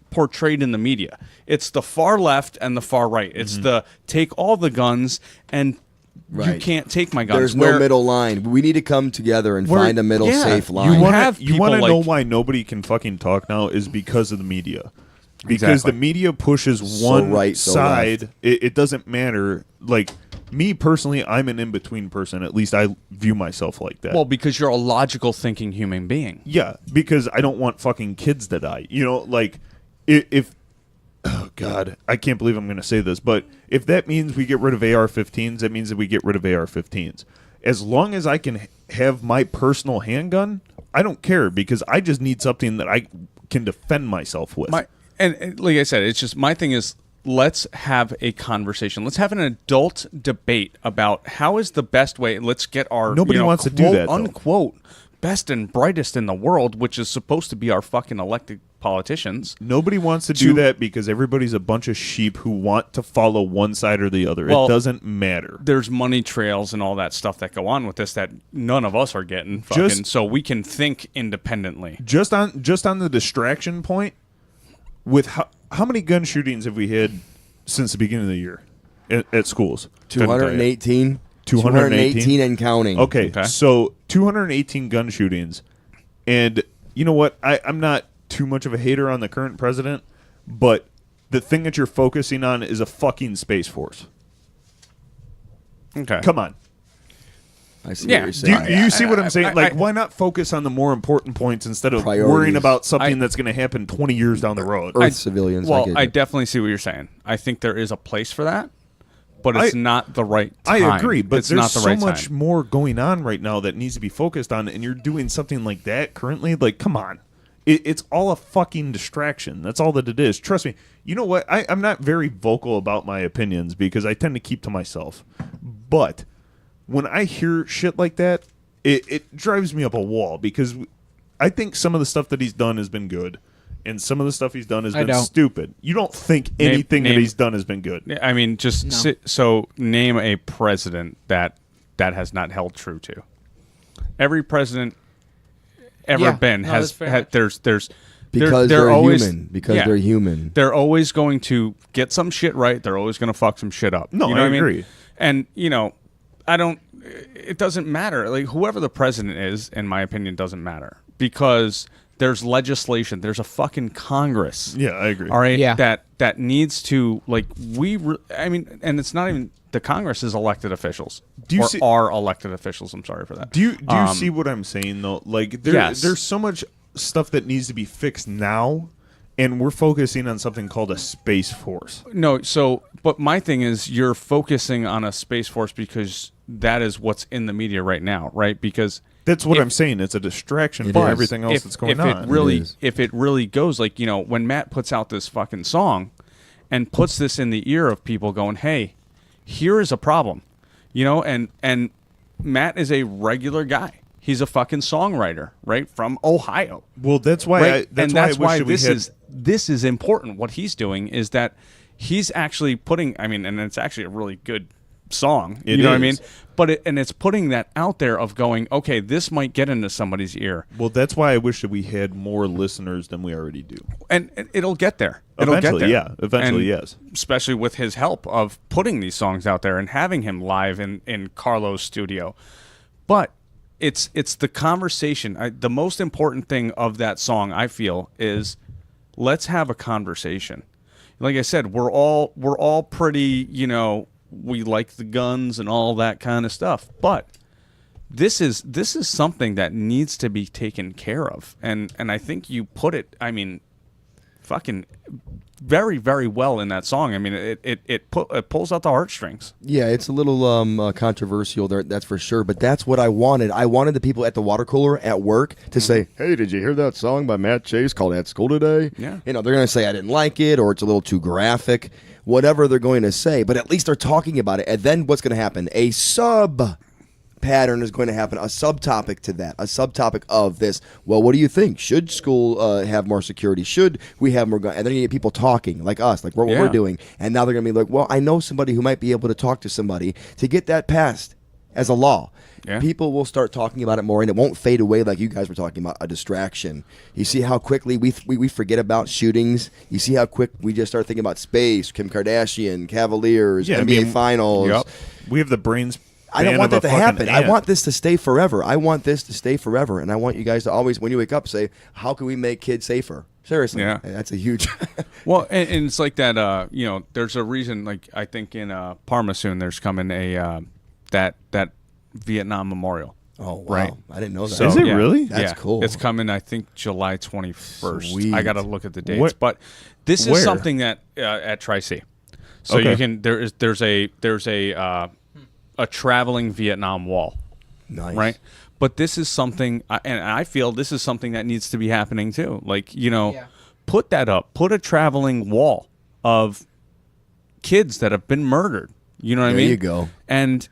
portrayed in the media. It's the far left and the far right. It's the take all the guns and you Right. can't take my guns. There's no middle line. We need to come together and find a middle safe line. You You want have to know people like- why nobody can fucking talk now is because of the media. Because Exactly. the media pushes So one right, so side. left. It doesn't matter. Like me personally, I'm an in-between person. At least I view myself like that. Well, because you're a logical thinking human being. yeah, because I don't want fucking kids to die. You know, like if oh god, I can't believe I'm going to say this, but if that means we get rid of AR-15s, that means that we get rid of AR-15s. As long as I can have my personal handgun, I don't care because I just need something that I can defend myself with. And like I said, it's just my thing is let's have a conversation. Let's have an adult debate about how is the best way. Let's get our Nobody wants to do quote, that, though. unquote best and brightest in the world, which is supposed to be our fucking elected politicians. Nobody wants to do that because everybody's a bunch of sheep who want to follow one side or the other. Well, it doesn't matter. There's money trails and all that stuff that go on with this that none of us are getting fucking, so we can think independently. Just on the distraction point, with how many gun shootings have we had since the beginning of the year at schools? 218. 218 and counting. Okay, so 218 gun shootings, and you know what? I'm not too much of a hater on the current president, but the thing that you're focusing on is a fucking Space Force. Okay. Come on. I see Yeah. what you're Do you, saying. you see what I'm saying? Like, I- why not focus on the more important points instead of Priorities. worrying about something that's going to happen 20 years down the road? Earth civilians. Well, get I you. definitely see what you're saying. I think there is a place for that, but it's not the right I time. agree, but it's there's not the so right much time. more going on right now that needs to be focused on, and you're doing something like that currently. Like, come on. It's all a fucking distraction. That's all that it is. Trust me. You know what? I'm not very vocal about my opinions because I tend to keep to myself. But when I hear shit like that, it drives me up a wall because I think some of the stuff that he's done has been good, and some of the stuff he's done has been don't. stupid. You don't think anything that he's done has been good. Yeah, I mean, just No. so name a president that has not held true to. Every president ever Yeah. been No, has that's fair had, enough. there's because they're they're always, human. Because yeah. they're human. They're always going to get some shit right. They're always going to fuck some shit up. No, you know I what agree. mean? And it doesn't matter. Like whoever the president is, in my opinion, doesn't matter because there's legislation. There's a fucking Congress. Yeah, I agree. All right. Yeah. That needs to and it's not even the Congress is elected officials. Do you or see- are elected officials? I'm sorry for that. Do you see what I'm saying though? Like Yes. there's so much stuff that needs to be fixed now, and we're focusing on something called a Space Force. No, so but my thing is you're focusing on a Space Force because that is what's in the media right now, right? Because That's what I'm saying. It's a distraction It from is. everything else that's going if on. It really, It is. if it really goes like, when Matt puts out this fucking song and puts this in the ear of people going, hey, here is a problem, and Matt is a regular guy. He's a fucking songwriter, right? From Ohio. Well, that's why. Right? That's and why I wish that we had. this is important. What he's doing is that he's actually putting. I mean, and it's actually a really good song. It you know what I mean? is. But it's putting that out there of going, okay, this might get into somebody's ear, Well, that's why I wish that we had more listeners than we already do. and it'll get there. It'll Eventually, get there. yeah. Eventually, And yes. Especially with his help of putting these songs out there and having him live in Carlo's studio. But it's the conversation. The most important thing of that song, I feel, is let's have a conversation. Like I said, we're all pretty, we like the guns and all that kind of stuff. But this is something that needs to be taken care of. And I think you put it, fucking very, very well in that song. I mean, it pulls out the heartstrings. Yeah, it's a little controversial there, that's for sure. But that's what I wanted. I wanted the people at the water cooler at work to say, "Hey, did you hear that song by Matt Chase called "At School Today"?" Yeah. they're going to say I didn't like it, or it's a little too graphic, whatever they're going to say. But at least they're talking about it. And then what's going to happen? A sub pattern is going to happen, a subtopic to that, a subtopic of this. Well, what do you think? Should school have more security? Should we have more guns? And then you get people talking like us, like what we're Yeah. doing. And now they're going to be like, well, I know somebody who might be able to talk to somebody to get that passed as a law. Yeah. people will start talking about it more, and it won't fade away like you guys were talking about, a distraction. You see how quickly we forget about shootings. You see how quick we just start thinking about space, Kim Kardashian, Cavaliers, Yeah, I NBA mean, Finals. Yep. We have the brains. I don't want that to happen. I Ant. want this to stay forever. I want this to stay forever, and I want you guys to always, when you wake up, say, how can we make kids safer? Seriously. Yeah. That's a huge... Well, and it's like that. There's a reason. Like I think in Parma soon, there's coming a that Vietnam memorial. Oh, wow. Right. I didn't know that. Is it really? That's cool. It's coming. I think July 21st. Sweet. I got to look at the dates, What- but this is where? something that at Tri-C. So Okay. you can there's a traveling Vietnam wall. Nice. Right. But this is something, and I feel this is something that needs to be happening too. Like, put that up. Put a traveling wall of kids that have been murdered. You know what I mean? There you go. And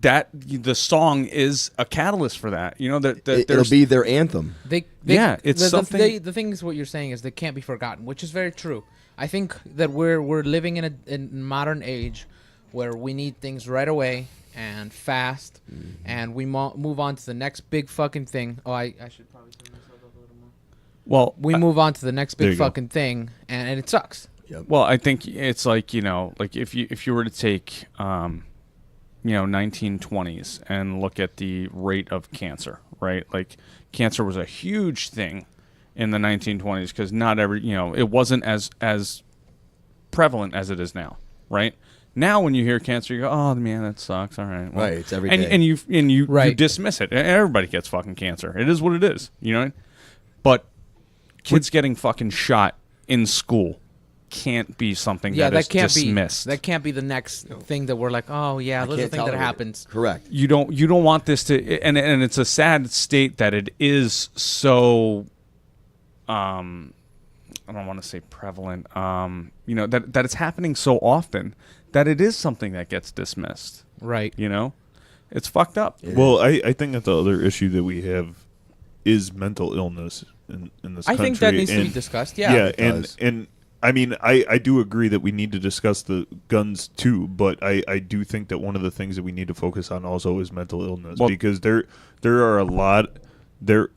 that the song is a catalyst for that. You know that It'll be their anthem. Yeah, it's something- The thing is, what you're saying is they can't be forgotten, which is very true. I think that we're living in a modern age where we need things right away and fast, and we move on to the next big fucking thing. Oh, I should probably turn myself up a little more. well, We move on to the next There big you go. fucking thing, and it sucks. Well, I think it's like like if you were to take 1920s and look at the rate of cancer, right? Like cancer was a huge thing in the 1920s because not every it wasn't as prevalent as it is now, right? Now when you hear cancer, you go, "Oh man, that sucks." All right, well, Right, it's every and, day. and you Right. dismiss it. Everybody gets fucking cancer. It is what it is, you know. But kids getting fucking shot in school can't be something Yeah, that is that can't dismissed. be. That can't be the next thing that we're like, oh yeah, those are Can't thing that tolerate it. happens. Correct. You don't want this to, and it's a sad state that it is so. I don't want to say prevalent. That it's happening so often that it is something that gets dismissed. Right. It's fucked up. Well, I think that the other issue that we have is mental illness in this I country. think that needs to be and- discussed. Yeah. Yeah, It and does. and I mean, I do agree that we need to discuss the guns too, but I do think that one of the things that we need to focus on also is mental illness Well- because there are a lot there.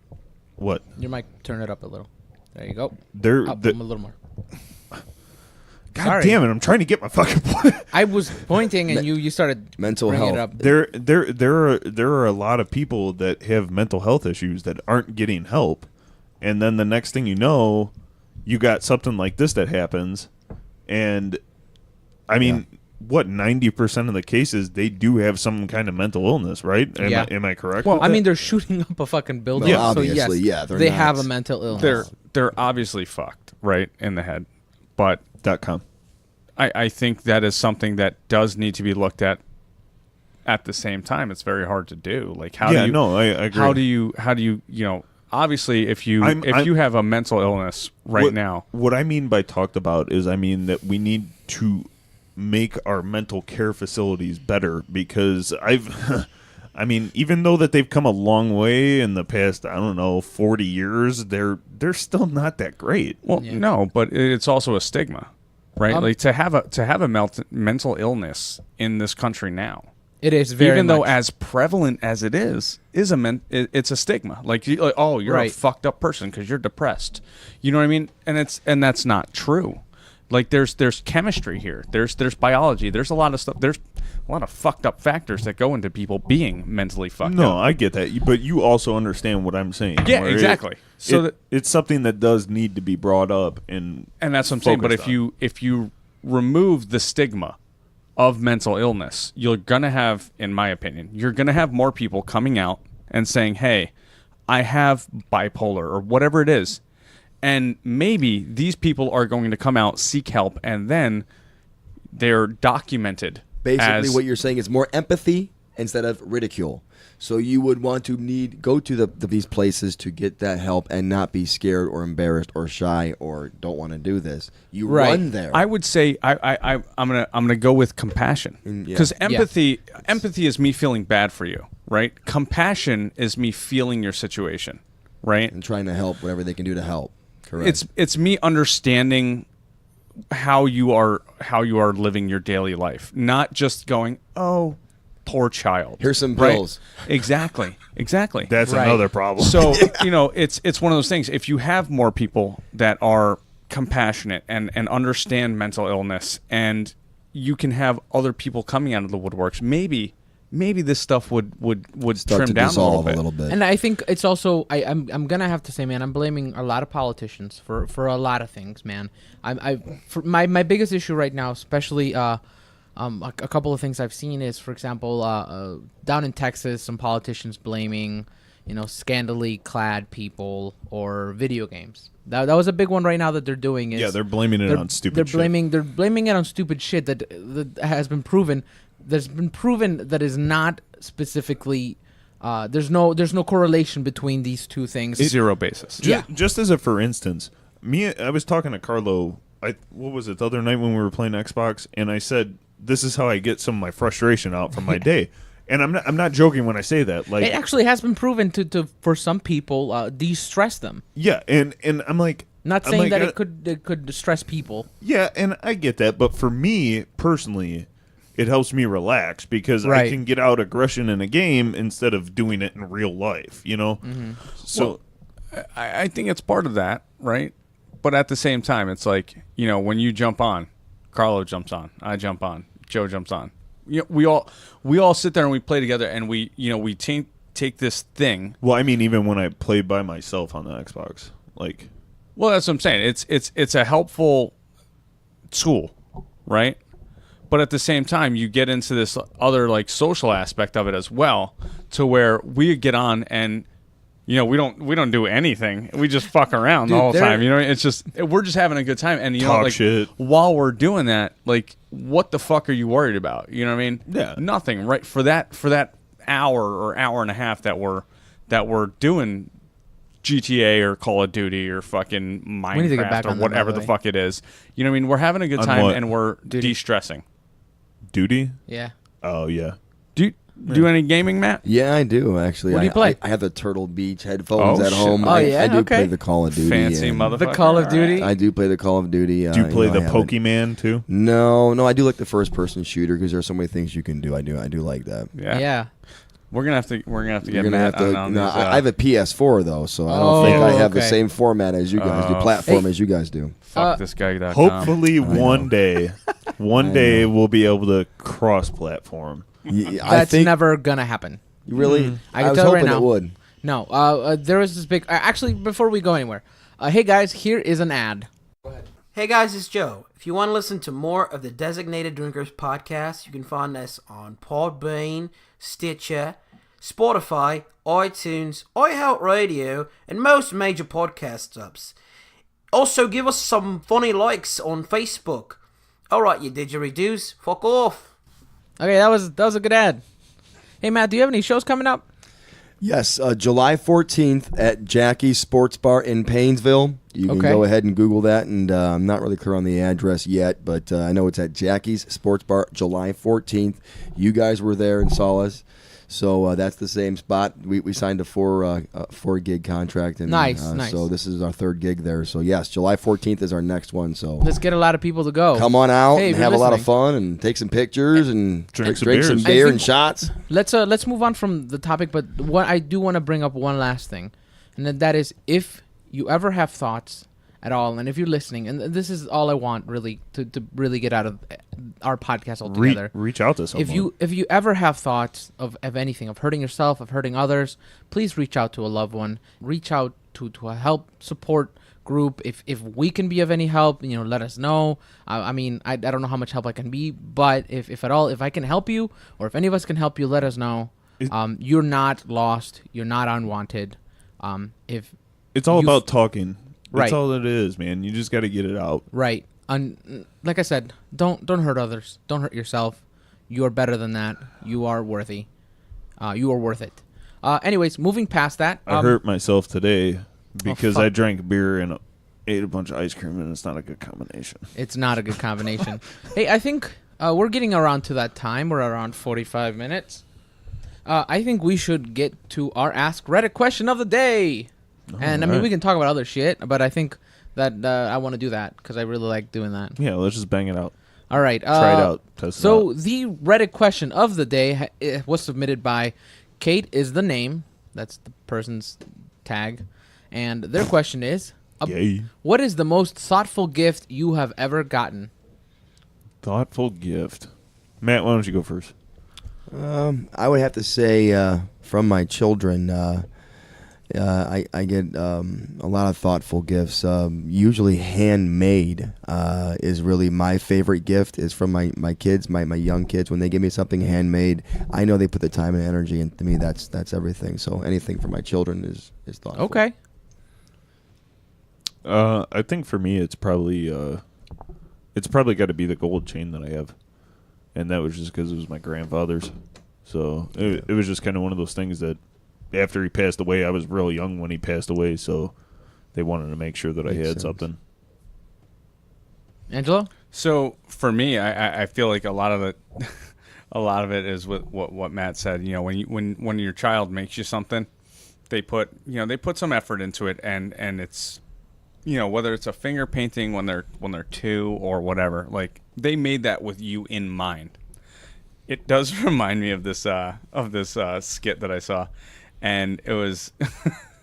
What Your mic, turn it up a little. There you go. there? Up The, a little more. God Sorry. damn it! I'm trying to get my fucking point. I was pointing and you started Mental bringing health. it up. There are a lot of people that have mental health issues that aren't getting help, and then the next thing you know, you got something like this that happens, and I mean, what 90% of the cases they do have some kind of mental illness, right? Yeah. Am I correct? Well, with I that? mean, they're shooting up a fucking building. Well, so yes, obviously, yeah, they're they not- have a mental illness. They're obviously fucked, right, in the head. But .com. I think that is something that does need to be looked at the same time. It's very hard to do. Like how Yeah, do you no, I agree. how do you obviously if you you have a mental illness right now. What I mean by talked about is I mean that we need to make our mental care facilities better because I mean, even though that they've come a long way in the past, I don't know, 40 years, they're still not that great. Well, Yeah. no, but it's also a stigma, right? Like to have a mental illness in this country now. It is very Even though much. as prevalent as it is it's a stigma. Like, oh, you're a Right. fucked up person because you're depressed. You know what I mean? And that's not true. Like there's chemistry here. There's biology. There's a lot of stuff. There's a lot of fucked up factors that go into people being mentally fucked No, up. I get that, but you also understand what I'm saying. Yeah, where exactly. So it's something that does need to be brought up and that's what I'm saying. But focused on. if you remove the stigma of mental illness, you're gonna have, in my opinion, you're gonna have more people coming out and saying, "Hey, I have bipolar or whatever it is," and maybe these people are going to come out, seek help, and then they're documented. Basically, as, what you're saying is more empathy instead of ridicule. So you would want to go to these places to get that help and not be scared or embarrassed or shy or don't want to do this. You Right. run there. I would say I'm gonna go with compassion Yeah. because empathy is me feeling bad for you, right? Compassion is me feeling your situation, right? and trying to help whatever they can do to help. Correct. It's me understanding how you are living your daily life, not just going, oh, poor child. Here's some right? pills. Exactly. That's another problem. So, it's one of those things. If you have more people that are compassionate and understand mental illness, and you can have other people coming out of the woodworks, maybe this stuff would Start trim to down dissolve a little bit. And I think it's also I'm gonna have to say, man, I'm blaming a lot of politicians for a lot of things, man. For my biggest issue right now, especially a couple of things I've seen is, for example, down in Texas, some politicians blaming scandally clad people or video games. That was a big one right now that they're doing. Is they're blaming it on stupid shit. They're blaming it on stupid shit that has been proven. There's been proven that is not specifically. There's no correlation between these two things. Zero basis. Just as a for instance, I was talking to Carlo. What was it the other night when we were playing Xbox, and I said, "This is how I get some of my frustration out from my day." And I'm not joking when I say that. Like, it actually has been proven to for some people de-stress them. Yeah, and I'm like, not saying that it could distress people. Yeah, and I get that, but for me personally, it helps me relax because I can get out aggression in a game instead of doing it in real life. Mm-hmm. So I think it's part of that, right? But at the same time, it's like, when you jump on, Carlo jumps on, I jump on, Joe jumps on. We all sit there and we play together, and we take this thing. Well, I mean, even when I play by myself on the Xbox, like, well, that's what I'm saying. It's a helpful tool, right? But at the same time, you get into this other like social aspect of it as well, to where we get on and we don't do anything. We just fuck around the whole time. It's just we're just having a good time. And talk shit. While we're doing that, like, what the fuck are you worried about? You know what I mean? Yeah. Nothing, right? For that hour or hour and a half that we're doing GTA or Call of Duty or fucking Minecraft or whatever the fuck it is. You know what I mean? We're having a good time and we're de-stressing. Duty? Yeah. Oh yeah. Do any gaming, Matt? Yeah, I do actually. What do you play? I have the Turtle Beach headphones at home. Oh, yeah? I do Okay. play the Call of Duty. Fancy motherfucker. The Call of Duty. I do play the Call of Duty. Do you play the I haven't- Pokemon too? No, I do like the first person shooter because there are so many things you can do. I do like that. Yeah. We're gonna have to get You're gonna Matt have to. on No, these, I have a PS4 though, so I don't think I have the okay. same format as you guys do, platform as you guys do. fuck this guy. Hopefully one day we'll be able to cross-platform. I That's think never gonna happen. really. I can was tell right hoping now. it would. No, there was this big. Actually, before we go anywhere, hey guys, here is an ad. Hey guys, it's Joe. If you want to listen to more of the Designated Drinkers podcast, you can find us on Podbean, Stitcher, Spotify, iTunes, iHeartRadio, and most major podcast apps. Also, give us some funny likes on Facebook. Alright, you didgeridoos, fuck off. Okay, that was a good ad. Hey Matt, do you have any shows coming up? Yes, July 14th at Jackie's Sports Bar in Paynesville. You can go ahead and Google that, and I'm not really clear on the address yet, but I know it's at Jackie's Sports Bar, July 14th. You guys were there and saw us, so that's the same spot. We signed a four gig contract, and nice. So this is our third gig there. So yes, July 14th is our next one. So let's get a lot of people to go. Come on out Hey, and if you're have a lot of listening. fun and take some pictures and Drink some drink some beers. beer I and think- shots. Let's move on from the topic, but what I do want to bring up one last thing, and that is if you ever have thoughts at all, and if you're listening, and this is all I want really to really get out of our podcast altogether. Reach out to someone. If you ever have thoughts of anything, of hurting yourself, of hurting others, please reach out to a loved one. Reach out to a help support group. If we can be of any help, let us know. I mean, I don't know how much help I can be, but if at all, if I can help you, or if any of us can help you, let us know. You're not lost. You're not unwanted. If it's all about talking. Right. That's all it is, man. You just got to get it out. right, like I said, don't hurt others. Don't hurt yourself. You are better than that. You are worthy. You are worth it. Anyways, moving past that, I hurt myself today because fuck. I drank beer and ate a bunch of ice cream, and it's not a good combination. It's not a good combination. Hey, I think we're getting around to that time. We're around 45 minutes. I think we should get to our Ask Reddit question of the day. And I mean, we can talk about other shit, but I think that I want to do that because I really like doing that. Yeah, let's just bang it out. All right. Try it out. Test So it out. the Reddit question of the day was submitted by Kate is the name. That's the person's tag. And their question is, Yay. what is the most thoughtful gift you have ever gotten? Thoughtful gift. Matt, why don't you go first? I would have to say from my children, I get a lot of thoughtful gifts. Usually handmade is really my favorite gift. Is from my kids, my young kids. When they give me something handmade, I know they put the time and energy, and to me, that's everything. So anything for my children is thoughtful. Okay. I think for me, it's probably got to be the gold chain that I have, and that was just because it was my grandfather's. So it was just kind of one of those things that after he passed away, I was real young when he passed away, so they wanted to make sure that I Makes had sense. something. Angelo? So for me, I feel like a lot of it is what Matt said. You know, when your child makes you something, they put some effort into it, and it's, you know, whether it's a finger painting when they're 2 or whatever, like they made that with you in mind. It does remind me of this skit that I saw, and it was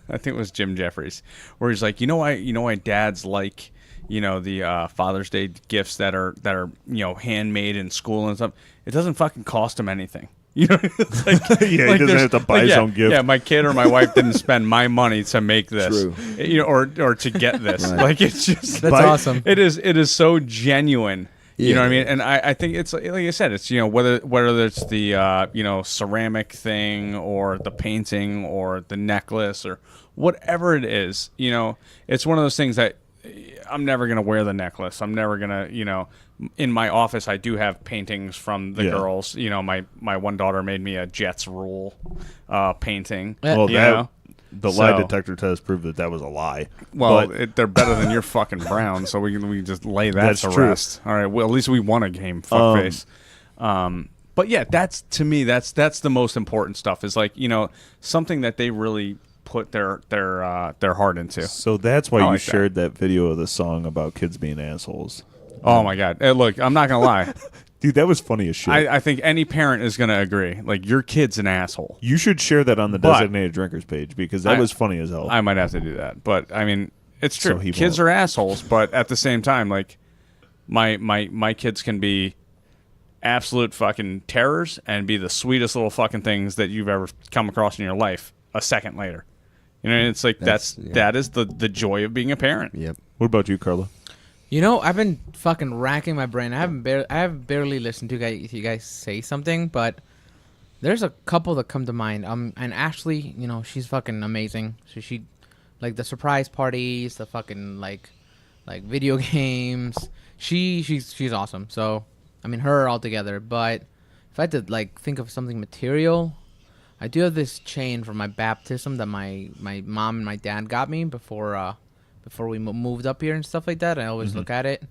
I think it was Jim Jeffries, where he's like, you know why dads like, you know, the Father's Day gifts that are you know, handmade in school and stuff. It doesn't fucking cost them anything. You know, it's like, Yeah, he doesn't there's- have to buy his own gift. Yeah, my kid or my wife didn't spend my money to make this, True. you know, or to get this. Right. Like, it's just That's awesome. It is so genuine. You know what I Yeah. mean? And I think it's like I said, it's, you know, whether it's the you know, ceramic thing or the painting or the necklace or whatever it is, you know, it's one of those things that I'm never gonna wear the necklace. I'm never gonna, you know, in my office I do have paintings from the Yeah. girls. You know, my one daughter made me a Jets rule painting. Well, you that know? the lie So- detector test proved that was a lie. Well, But- they're better than your fucking Browns, so we can just lay that That's to true. rest. All right, well, at least we won a game, fuckface. But yeah, that's, to me, that's the most important stuff. Is, like, you know, something that they really put their heart into. So that's why I you like that. shared that video of the song about kids being assholes. Oh my god! Hey, look, I'm not gonna lie. Dude, that was funny as shit. I think any parent is gonna agree. Like, your kid's an asshole. You should share that on the But- designated drinkers page because that was funny as hell. I might have to do that, but I mean, it's So true. he Kids won't. are assholes, but at the same time, like, my kids can be absolute fucking terrors and be the sweetest little fucking things that you've ever come across in your life a second later. You know, it's like that is the joy of being a parent. Yep. What about you, Carla? You know, I've been fucking racking my brain. I have barely listened to you guys say something, but there's a couple that come to mind. And Ashley, you know, she's fucking amazing. So she, like, the surprise parties, the fucking like video games. She's awesome. So I mean, her altogether. But if I had to, like, think of something material, I do have this chain from my baptism that my mom and my dad got me before we moved up here and stuff like that. I always look at it.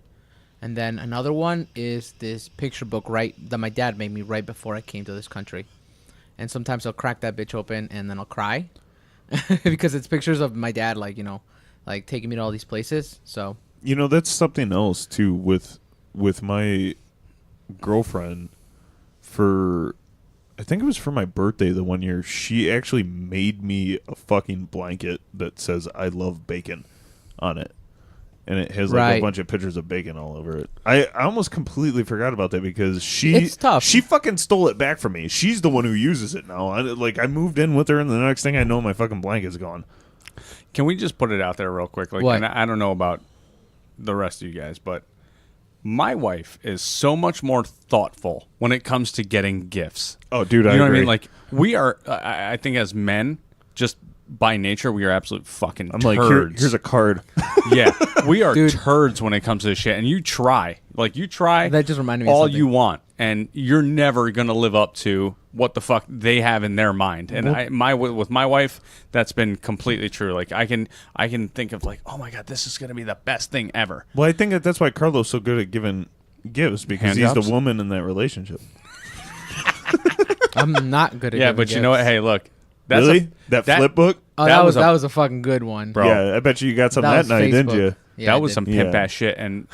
And then another one is this picture book that my dad made me right before I came to this country. And sometimes I'll crack that bitch open and then I'll cry because it's pictures of my dad, like, you know, like taking me to all these places. So, You know, that's something else too with my girlfriend. I think it was for my birthday the one year, she actually made me a fucking blanket that says I love bacon on it. And it has like Right. a bunch of pictures of bacon all over it. I almost completely forgot about that because It's tough. she fucking stole it back from me. She's the one who uses it now. I moved in with her and the next thing I know my fucking blanket's gone. Can we just put it out there real quick? Like, What? and I don't know about the rest of you guys, but my wife is so much more thoughtful when it comes to getting gifts. Oh, dude, You I know what I agree. mean? Like, we are, I think as men, just by nature, we are absolute fucking I'm turds. like, here's a card. Yeah, we are Dude. turds when it comes to this shit. And you try That just reminded me of all something. you want, and you're never gonna live up to what the fuck they have in their mind. And with my wife, that's been completely true. Like, I can think of, like, oh my god, this is gonna be the best thing ever. Well, I think that's why Carlo's so good at giving gifts because Hand he's jobs? the woman in that relationship. I'm not good at Yeah, giving but you know what? gifts. Hey, look, Really? That flip book? Oh, That was that was a fucking good one, Bro. Yeah, I bet you got some that night, didn't you? Yeah, that I was did. some pimp Yeah. ass shit, and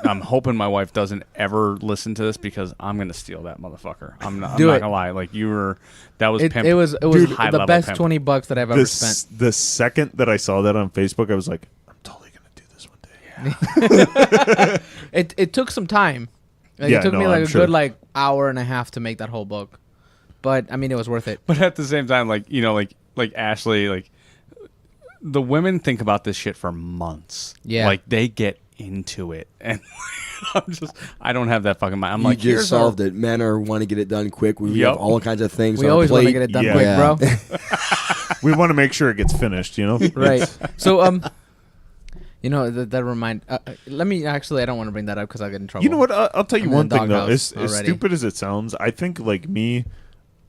I'm hoping my wife doesn't ever listen to this because I'm gonna steal that motherfucker. I'm not gonna lie. Like that was pimp. It was high the level best pimp. $20 that I've ever spent. The second that I saw that on Facebook, I was like, I'm totally gonna do this one day. It took some time. Like, Yeah, it took no, me like I'm a sure. good like hour and a half to make that whole book, but I mean it was worth it. But at the same time, like Ashley, like the women think about this shit for months. Yeah. Like they get into it, and I don't have that fucking mind. I'm You like, just here's solved it. Men are want to get it done quick. We Yep. have all kinds of things. We on our always want to plate. get it done Yeah. quick, bro. We want to make sure it gets finished, you know? Right. So you know that remind. Let me actually. I don't want to bring that up because I'll get in trouble. You know what? I'll tell you I'm in one the thing, though. doghouse As already. stupid as it sounds, I think, like me,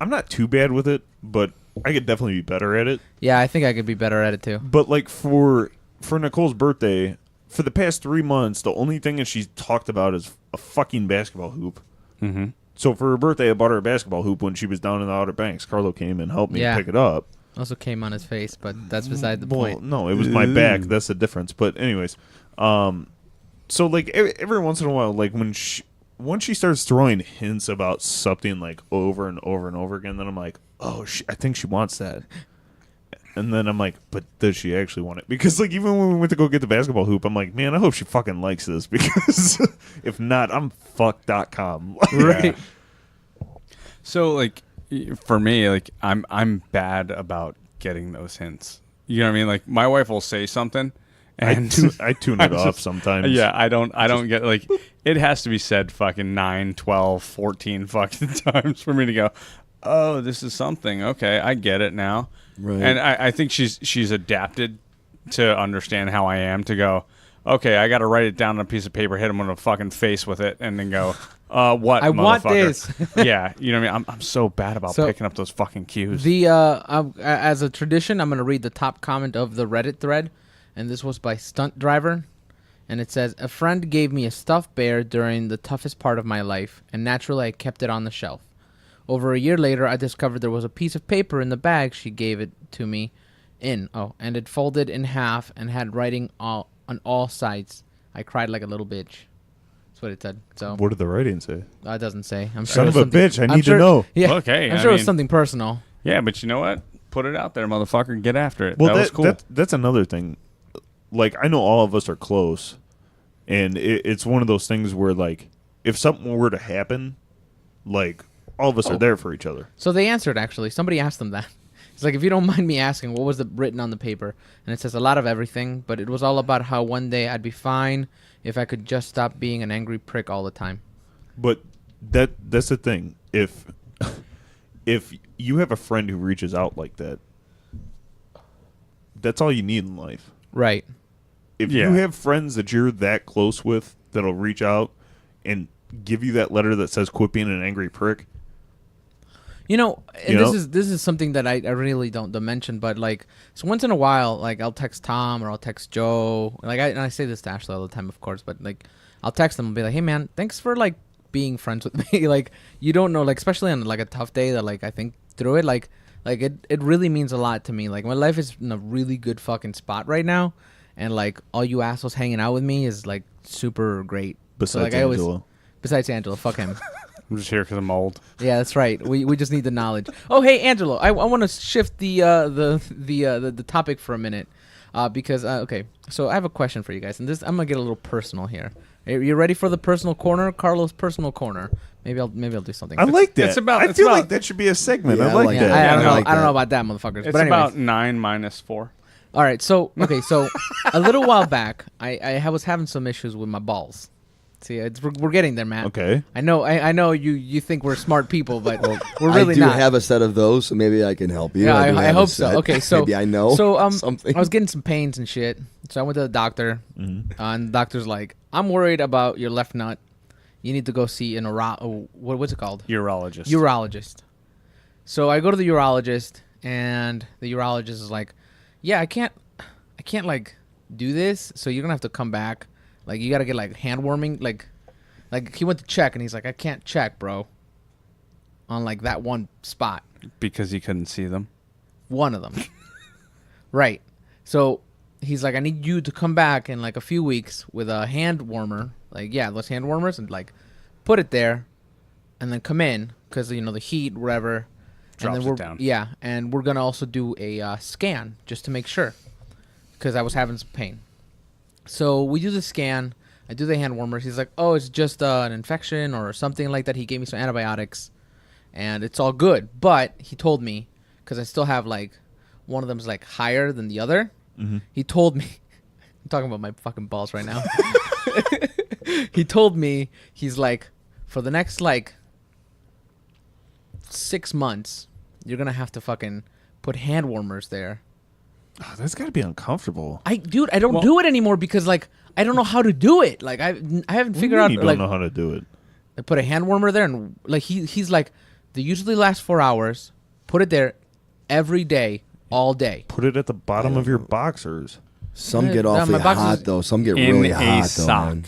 I'm not too bad with it, but I could definitely be better at it. Yeah, I think I could be better at it too. But, like, for Nicole's birthday, for the past 3 months, the only thing that she's talked about is a fucking basketball hoop. Mm-hmm. So for her birthday, I bought her a basketball hoop when she was down in the Outer Banks. Carlo came and helped me Yeah. pick it up. Also came on his face, but that's beside the Well, point. no, it was my back. That's the difference. But anyways, so like every once in a while, like once she starts throwing hints about something like over and over and over again, then I'm like, oh, I think she wants that. And then I'm like, but does she actually want it? Because like even when we went to go get the basketball hoop, I'm like, man, I hope she fucking likes this because if not, I'm fuck.com. Right. So like for me, like I'm bad about getting those hints. You know what I mean? Like my wife will say something, and I tune it off sometimes. Yeah, I don't get like it has to be said fucking 9, 12, 14 fucking times for me to go, oh, this is something. Okay, I get it now. Right. And I think she's adapted to understand how I am to go, okay, I got to write it down on a piece of paper, hit him in the fucking face with it, and then go, what, I want motherfucker? this. Yeah, you know what I mean? I'm so bad about So, picking up those fucking cues. The as a tradition, I'm gonna read the top comment of the Reddit thread, and this was by Stunt Driver, and it says, "A friend gave me a stuffed bear during the toughest part of my life, and naturally I kept it on the shelf. Over a year later, I discovered there was a piece of paper in the bag she gave it to me in. Oh, and it folded in half and had writing on all sides. I cried like a little bitch." That's what it said. So What did the writing say? it doesn't say. I'm sure Son it of was a bitch, I I'm need to sure- know. Yeah, Okay, I'm I sure it was mean- something personal. Yeah, but you know what? Put it out there, motherfucker. Get after it. Well, that was cool. That's another thing. Like, I know all of us are close, and it's one of those things where, like, if something were to happen, like, all of us are there for each other. So they answered, actually. Somebody asked them that. It's like, if you don't mind me asking, what was written on the paper? And it says a lot of everything, but it was all about how one day I'd be fine if I could just stop being an angry prick all the time. But that's the thing. If you have a friend who reaches out like that, that's all you need in life. Right. If Yeah. you have friends that you're that close with that'll reach out and give you that letter that says quit being an angry prick, You know, and You know? this is something that I really don't mention, but like, so once in a while, like I'll text Tom or I'll text Joe, like and I say this to Ashley all the time, of course, but like I'll text them and be like, hey man, thanks for like being friends with me. Like, you don't know, like especially on like a tough day that like I think through it, like it really means a lot to me. Like my life is in a really good fucking spot right now, and like all you assholes hanging out with me is like super great. besides like Angela. Besides Angela, fuck him. I'm just here because I'm old. Yeah, that's right. We just need the knowledge. Oh, hey, Angelo, I want to shift the topic for a minute, because okay. So I have a question for you guys, and this I'm gonna get a little personal here. Are you ready for the personal corner, Carlos? Personal corner. Maybe I'll do something. I like that. it's about- I it's feel about- like that should be a segment. Yeah, I I like like that. that. I don't I know. like I don't know that. about that, motherfuckers. It's but anyways. about 9 minus 4. All right. So okay. So a little while back, I was having some issues with my balls. See, we're getting there, Matt. Okay. I know you think we're smart people, but we're really I do not. have a set of those, so maybe I can help you. Yeah, do I have a hope so. set. Okay, so maybe I know So something. I was getting some pains and shit. So I went to the doctor, and the doctor's like, "I'm worried about your left nut. You need to go see an what's it called? Urologist. Urologist." So I go to the urologist, and the urologist is like, "Yeah, I can't like do this. So you're gonna have to come back. Like you gotta get like hand warming. Like he went to check, and he's like, I can't check, bro. On like that one spot." because he couldn't see them. One of them. Right. So he's like, I need you to come back in like a few weeks with a hand warmer. Like, yeah, those hand warmers, and like put it there and then come in because, you know, the heat, whatever. Drops and then it down. Yeah. And we're going to also do a scan just to make sure because I was having some pain. So we do the scan. I do the hand warmers. He's like, oh, it's just an infection or something like that. He gave me some antibiotics and it's all good. But he told me, because I still have like, one of them's like higher than the other. Mm-hmm. He told me, I'm talking about my fucking balls right now. He told me, he's like, for the next like 6 months, you're going to have to fucking put hand warmers there. Oh, that's got to be uncomfortable. Dude, I don't do it anymore because like, I don't know how to do it. Like I haven't figured out. You don't like, know how to do it. I put a hand warmer there and like, he's like, they usually last 4 hours. Put it there every day. All day. Put it at the bottom of your boxers. Some get awfully hot though. Some get really hot though. Man.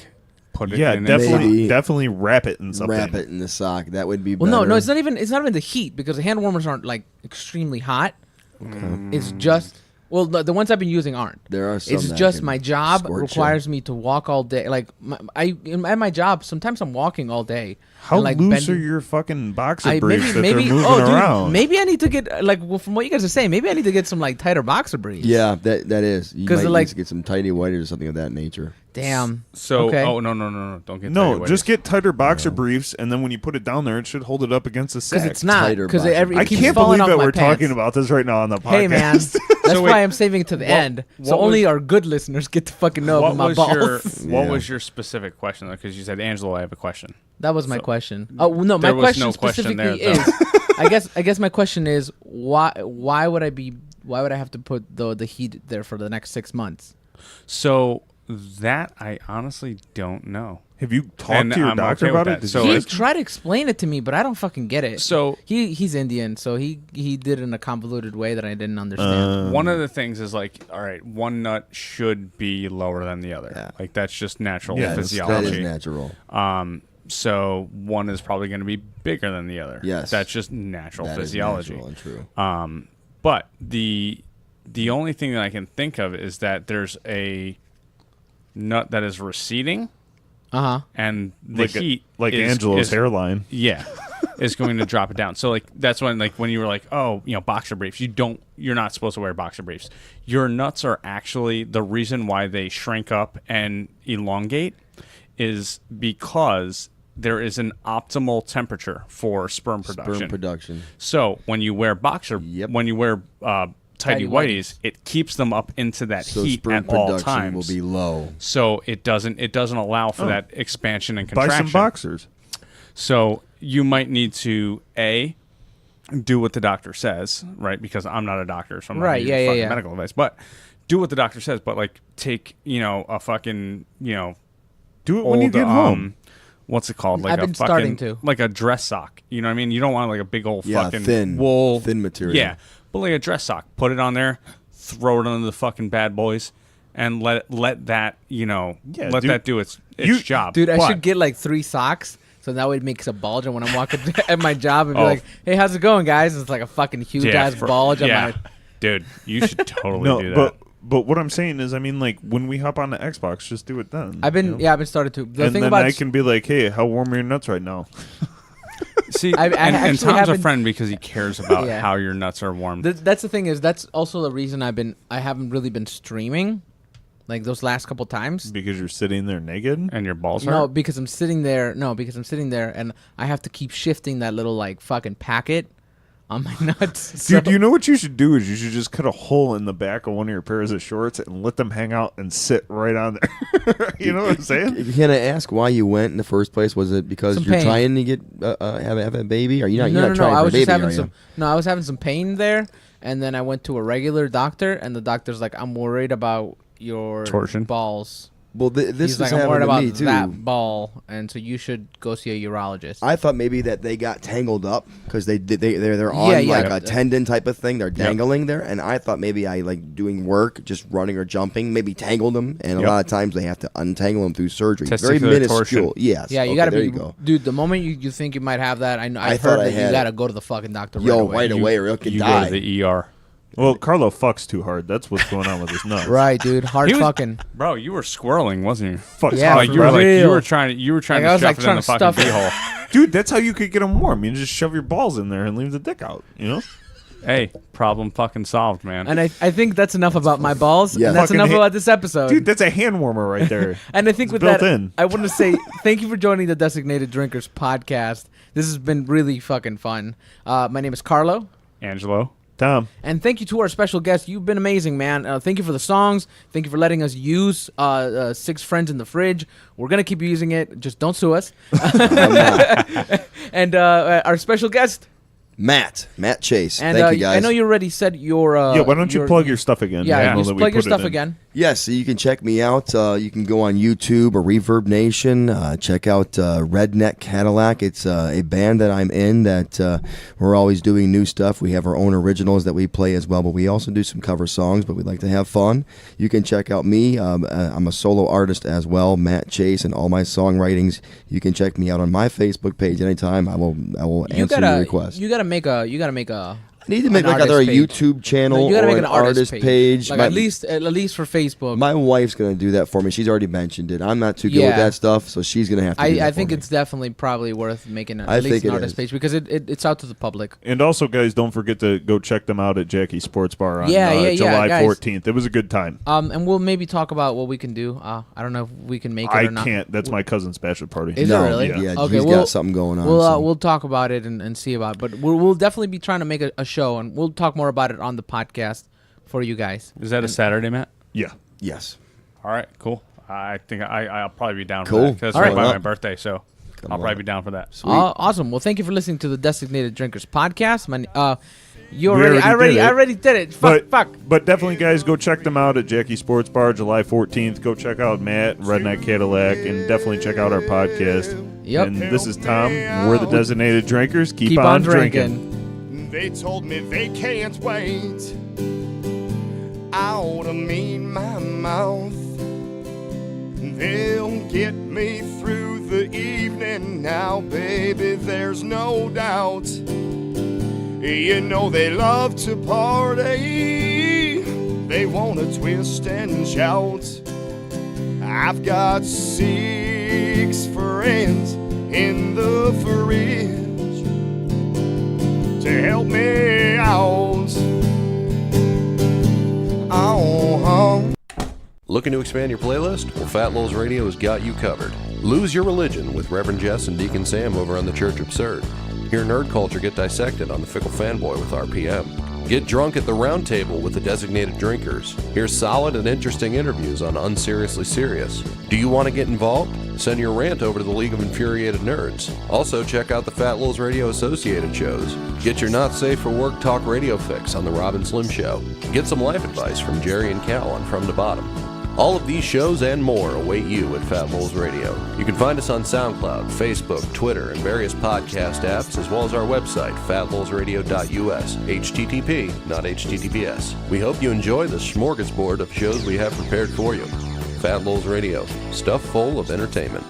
Put it Yeah, in definitely wrap it in something. Wrap it in the sock. That would be well, better. no, it's not even the heat because the hand warmers aren't like extremely hot. Okay. It's just the ones I've been using aren't. There are some. It's just my job requires me to walk all day. Like at my job, sometimes I'm walking all day. How like loose are your fucking boxer briefs that they're moving dude, around? Maybe I need to get like from what you guys are saying. Maybe I need to get some like tighter boxer briefs. Yeah, that is. You might like, need to get some tighty whities or something of that nature. Damn. So, okay. oh no, don't get just get tighter boxer briefs, and then when you put it down there, it should hold it up against the sack. Because it's not. Because I can't believe that we're talking about this right now on the podcast. Hey man, that's why I'm saving it to the end, so only our good listeners get to fucking know about my balls. What was your specific question? Because you said, Angelo, I have a question. That was my question. Oh no, my question specifically is. I guess my question is why would I have to put the heat there for the next 6 months? So that I honestly don't know. Have you talked to your doctor about it? So he tried to explain it to me, but I don't fucking get it. So he's Indian, so he did it in a convoluted way that I didn't understand. One of the things is like, all right, one nut should be lower than the other. Yeah. Like that's just natural physiology. That is natural. So one is probably going to be bigger than the other. Yes, that's just natural physiology. Natural and true. But the only thing that I can think of is that there's a nut that is receding. And the heat, Angelo's hairline, is going to drop it down. So like that's when you were like, oh, boxer briefs. You're not supposed to wear boxer briefs. Your nuts are actually the reason why they shrink up and elongate is because there is an optimal temperature for sperm production. So when you wear when you wear tighty whities, it keeps them up into that heat sperm at all production times. will be low. So it doesn't allow for that expansion and contraction. Buy some boxers. So you might need to do what the doctor says, right? Because I'm not a doctor, so I'm not giving medical advice. But do what the doctor says. But like take a fucking do it when you get home. What's it called? Like I've been starting to. Like a dress sock. You know what I mean? You don't want like a big old fucking thin material. Yeah, but like a dress sock. Put it on there, throw it under the fucking bad boys, and let that that do its job. Dude, I should get like 3 socks. So that way it makes a bulge, and when I'm walking at my job, and be like, "Hey, how's it going, guys?" It's like a fucking huge ass bulge. Dude, you should totally do that. But what I'm saying is, I mean, like when we hop on the Xbox, just do it then. I've been started to. And then I can be like, "Hey, how warm are your nuts right now?" See, and Tom's a friend because he cares about how your nuts are warm. That's the thing is that's also the reason I haven't really been streaming, like those last couple times. Because you're sitting there naked and your balls hurt. No, because I'm sitting there. And I have to keep shifting that little like fucking packet on my nuts. Dude, you know what you should do is you should just cut a hole in the back of one of your pairs of shorts and let them hang out and sit right on there. You know what I'm saying? Can I ask why you went in the first place? Was it because you're trying to get have a baby? Or you're not trying for a baby? I was having some pain there, and then I went to a regular doctor, and the doctor's like, "I'm worried about your balls." Well, this is like, I'm worried about that ball, and so you should go see a urologist. I thought maybe that they got tangled up because they're on a tendon type of thing. They're dangling there, and I thought maybe I like doing work, just running or jumping, maybe tangled them, and a lot of times they have to untangle them through surgery. Very minuscule. Yes. Yeah, you gotta be. Dude, the moment you think you might have that, I heard that you gotta go to the fucking doctor. Right away, or you can die. Go to the ER. Well, Carlo fucks too hard. That's what's going on with his nuts. Right, dude. Hard He was- fucking. Bro, you were squirreling, wasn't you? Fucks Yeah, hard, Like you were bro. like real. you were trying Like, I to was, shove like, it in trying the to fucking stuff it. beehole. Dude, that's how you could get him warm. You just shove your balls in there and leave the dick out. You know? Hey, problem fucking solved, man. And I think that's enough about my balls. Yeah. And that's Fucking enough ha- about this episode. Dude, that's a hand warmer right there. And I think with built that, in. I want to say thank you for joining the Designated Drinkers podcast. This has been really fucking fun. My name is Carlo. Angelo. Tom. And thank you to our special guest. You've been amazing, man. Thank you for the songs. Thank you for letting us use Six Friends in the Fridge. We're going to keep using it. Just don't sue us. And our special guest. Matt Chase. And Thank you, guys. I know you already said your... Yeah, why don't you plug your stuff again? Yeah, now you that we plug your put it stuff in. again. Yes, so you can check me out. You can go on YouTube or Reverb Nation. Check out Redneck Cadillac. It's a band that I'm in that we're always doing new stuff. We have our own originals that we play as well, but we also do some cover songs, but we like to have fun. You can check out me. I'm a solo artist as well, Matt Chase, and all my songwritings. You can check me out on my Facebook page anytime. I will answer your request. You gotta make a I need to make an like either a artist page. YouTube channel you gotta or make an an artist page. Like My- at least for Facebook. My wife's gonna do that for me. She's already mentioned it. I'm not too good with Yeah. that stuff, so she's gonna have to. do that I for think me. it's definitely probably worth making I at least think an it artist is. page because it's out to the public. And also, guys, don't forget to go check them out at Jackie Sports Bar on Yeah, July guys. 14th. It was a good time. And we'll maybe talk about what we can do. I don't know if we can make it I or not. can't. That's my cousin's bachelor party. Is it no, really? Yeah, Okay, he's we'll- got something going on. We'll so. we'll talk about it and see about it. But we'll definitely be trying to make a show, and we'll talk more about it on the podcast for you guys. Is that a Saturday, Matt? Yeah. Yes. All right, cool. I think I'll probably be down for Cool. that. 'Cause that's All right right. by Well, my birthday, so I'll probably be down for that. Sweet. Awesome. Well, thank you for listening to the Designated Drinkers podcast. You We already, already I did it. already did it. Fuck. But definitely, guys, go check them out at Jackie Sports Bar July 14th. Go check out Matt, Redneck Cadillac, and definitely check out our podcast. Yep. And this is Tom. We're the Designated Drinkers. Keep on drinking. They told me they can't wait. I ought to mean my mouth. They'll get me through the evening now, baby, there's no doubt. You know they love to party. They want to twist and shout. I've got 6 friends in the fridge to help me out. Looking to expand your playlist? Well, Fat Lowell's Radio has got you covered. Lose your religion with Reverend Jess and Deacon Sam over on the Church Absurd. Hear nerd culture get dissected on the Fickle Fanboy with RPM. Get drunk at the round table with the Designated Drinkers. Hear solid and interesting interviews on Unseriously Serious. Do you want to get involved? Send your rant over to the League of Infuriated Nerds. Also, check out the Fat Lowell's Radio Associated shows. Get your not safe for work talk radio fix on the Rob and Slim Show. Get some life advice from Jerry and Cal on From the Bottom. All of these shows and more await you at Fat Lowell's Radio. You can find us on SoundCloud, Facebook, Twitter, and various podcast apps, as well as our website, fatlowellsradio.us, HTTP, not HTTPS. We hope you enjoy the smorgasbord of shows we have prepared for you. Fat Lowell's Radio, stuff full of entertainment.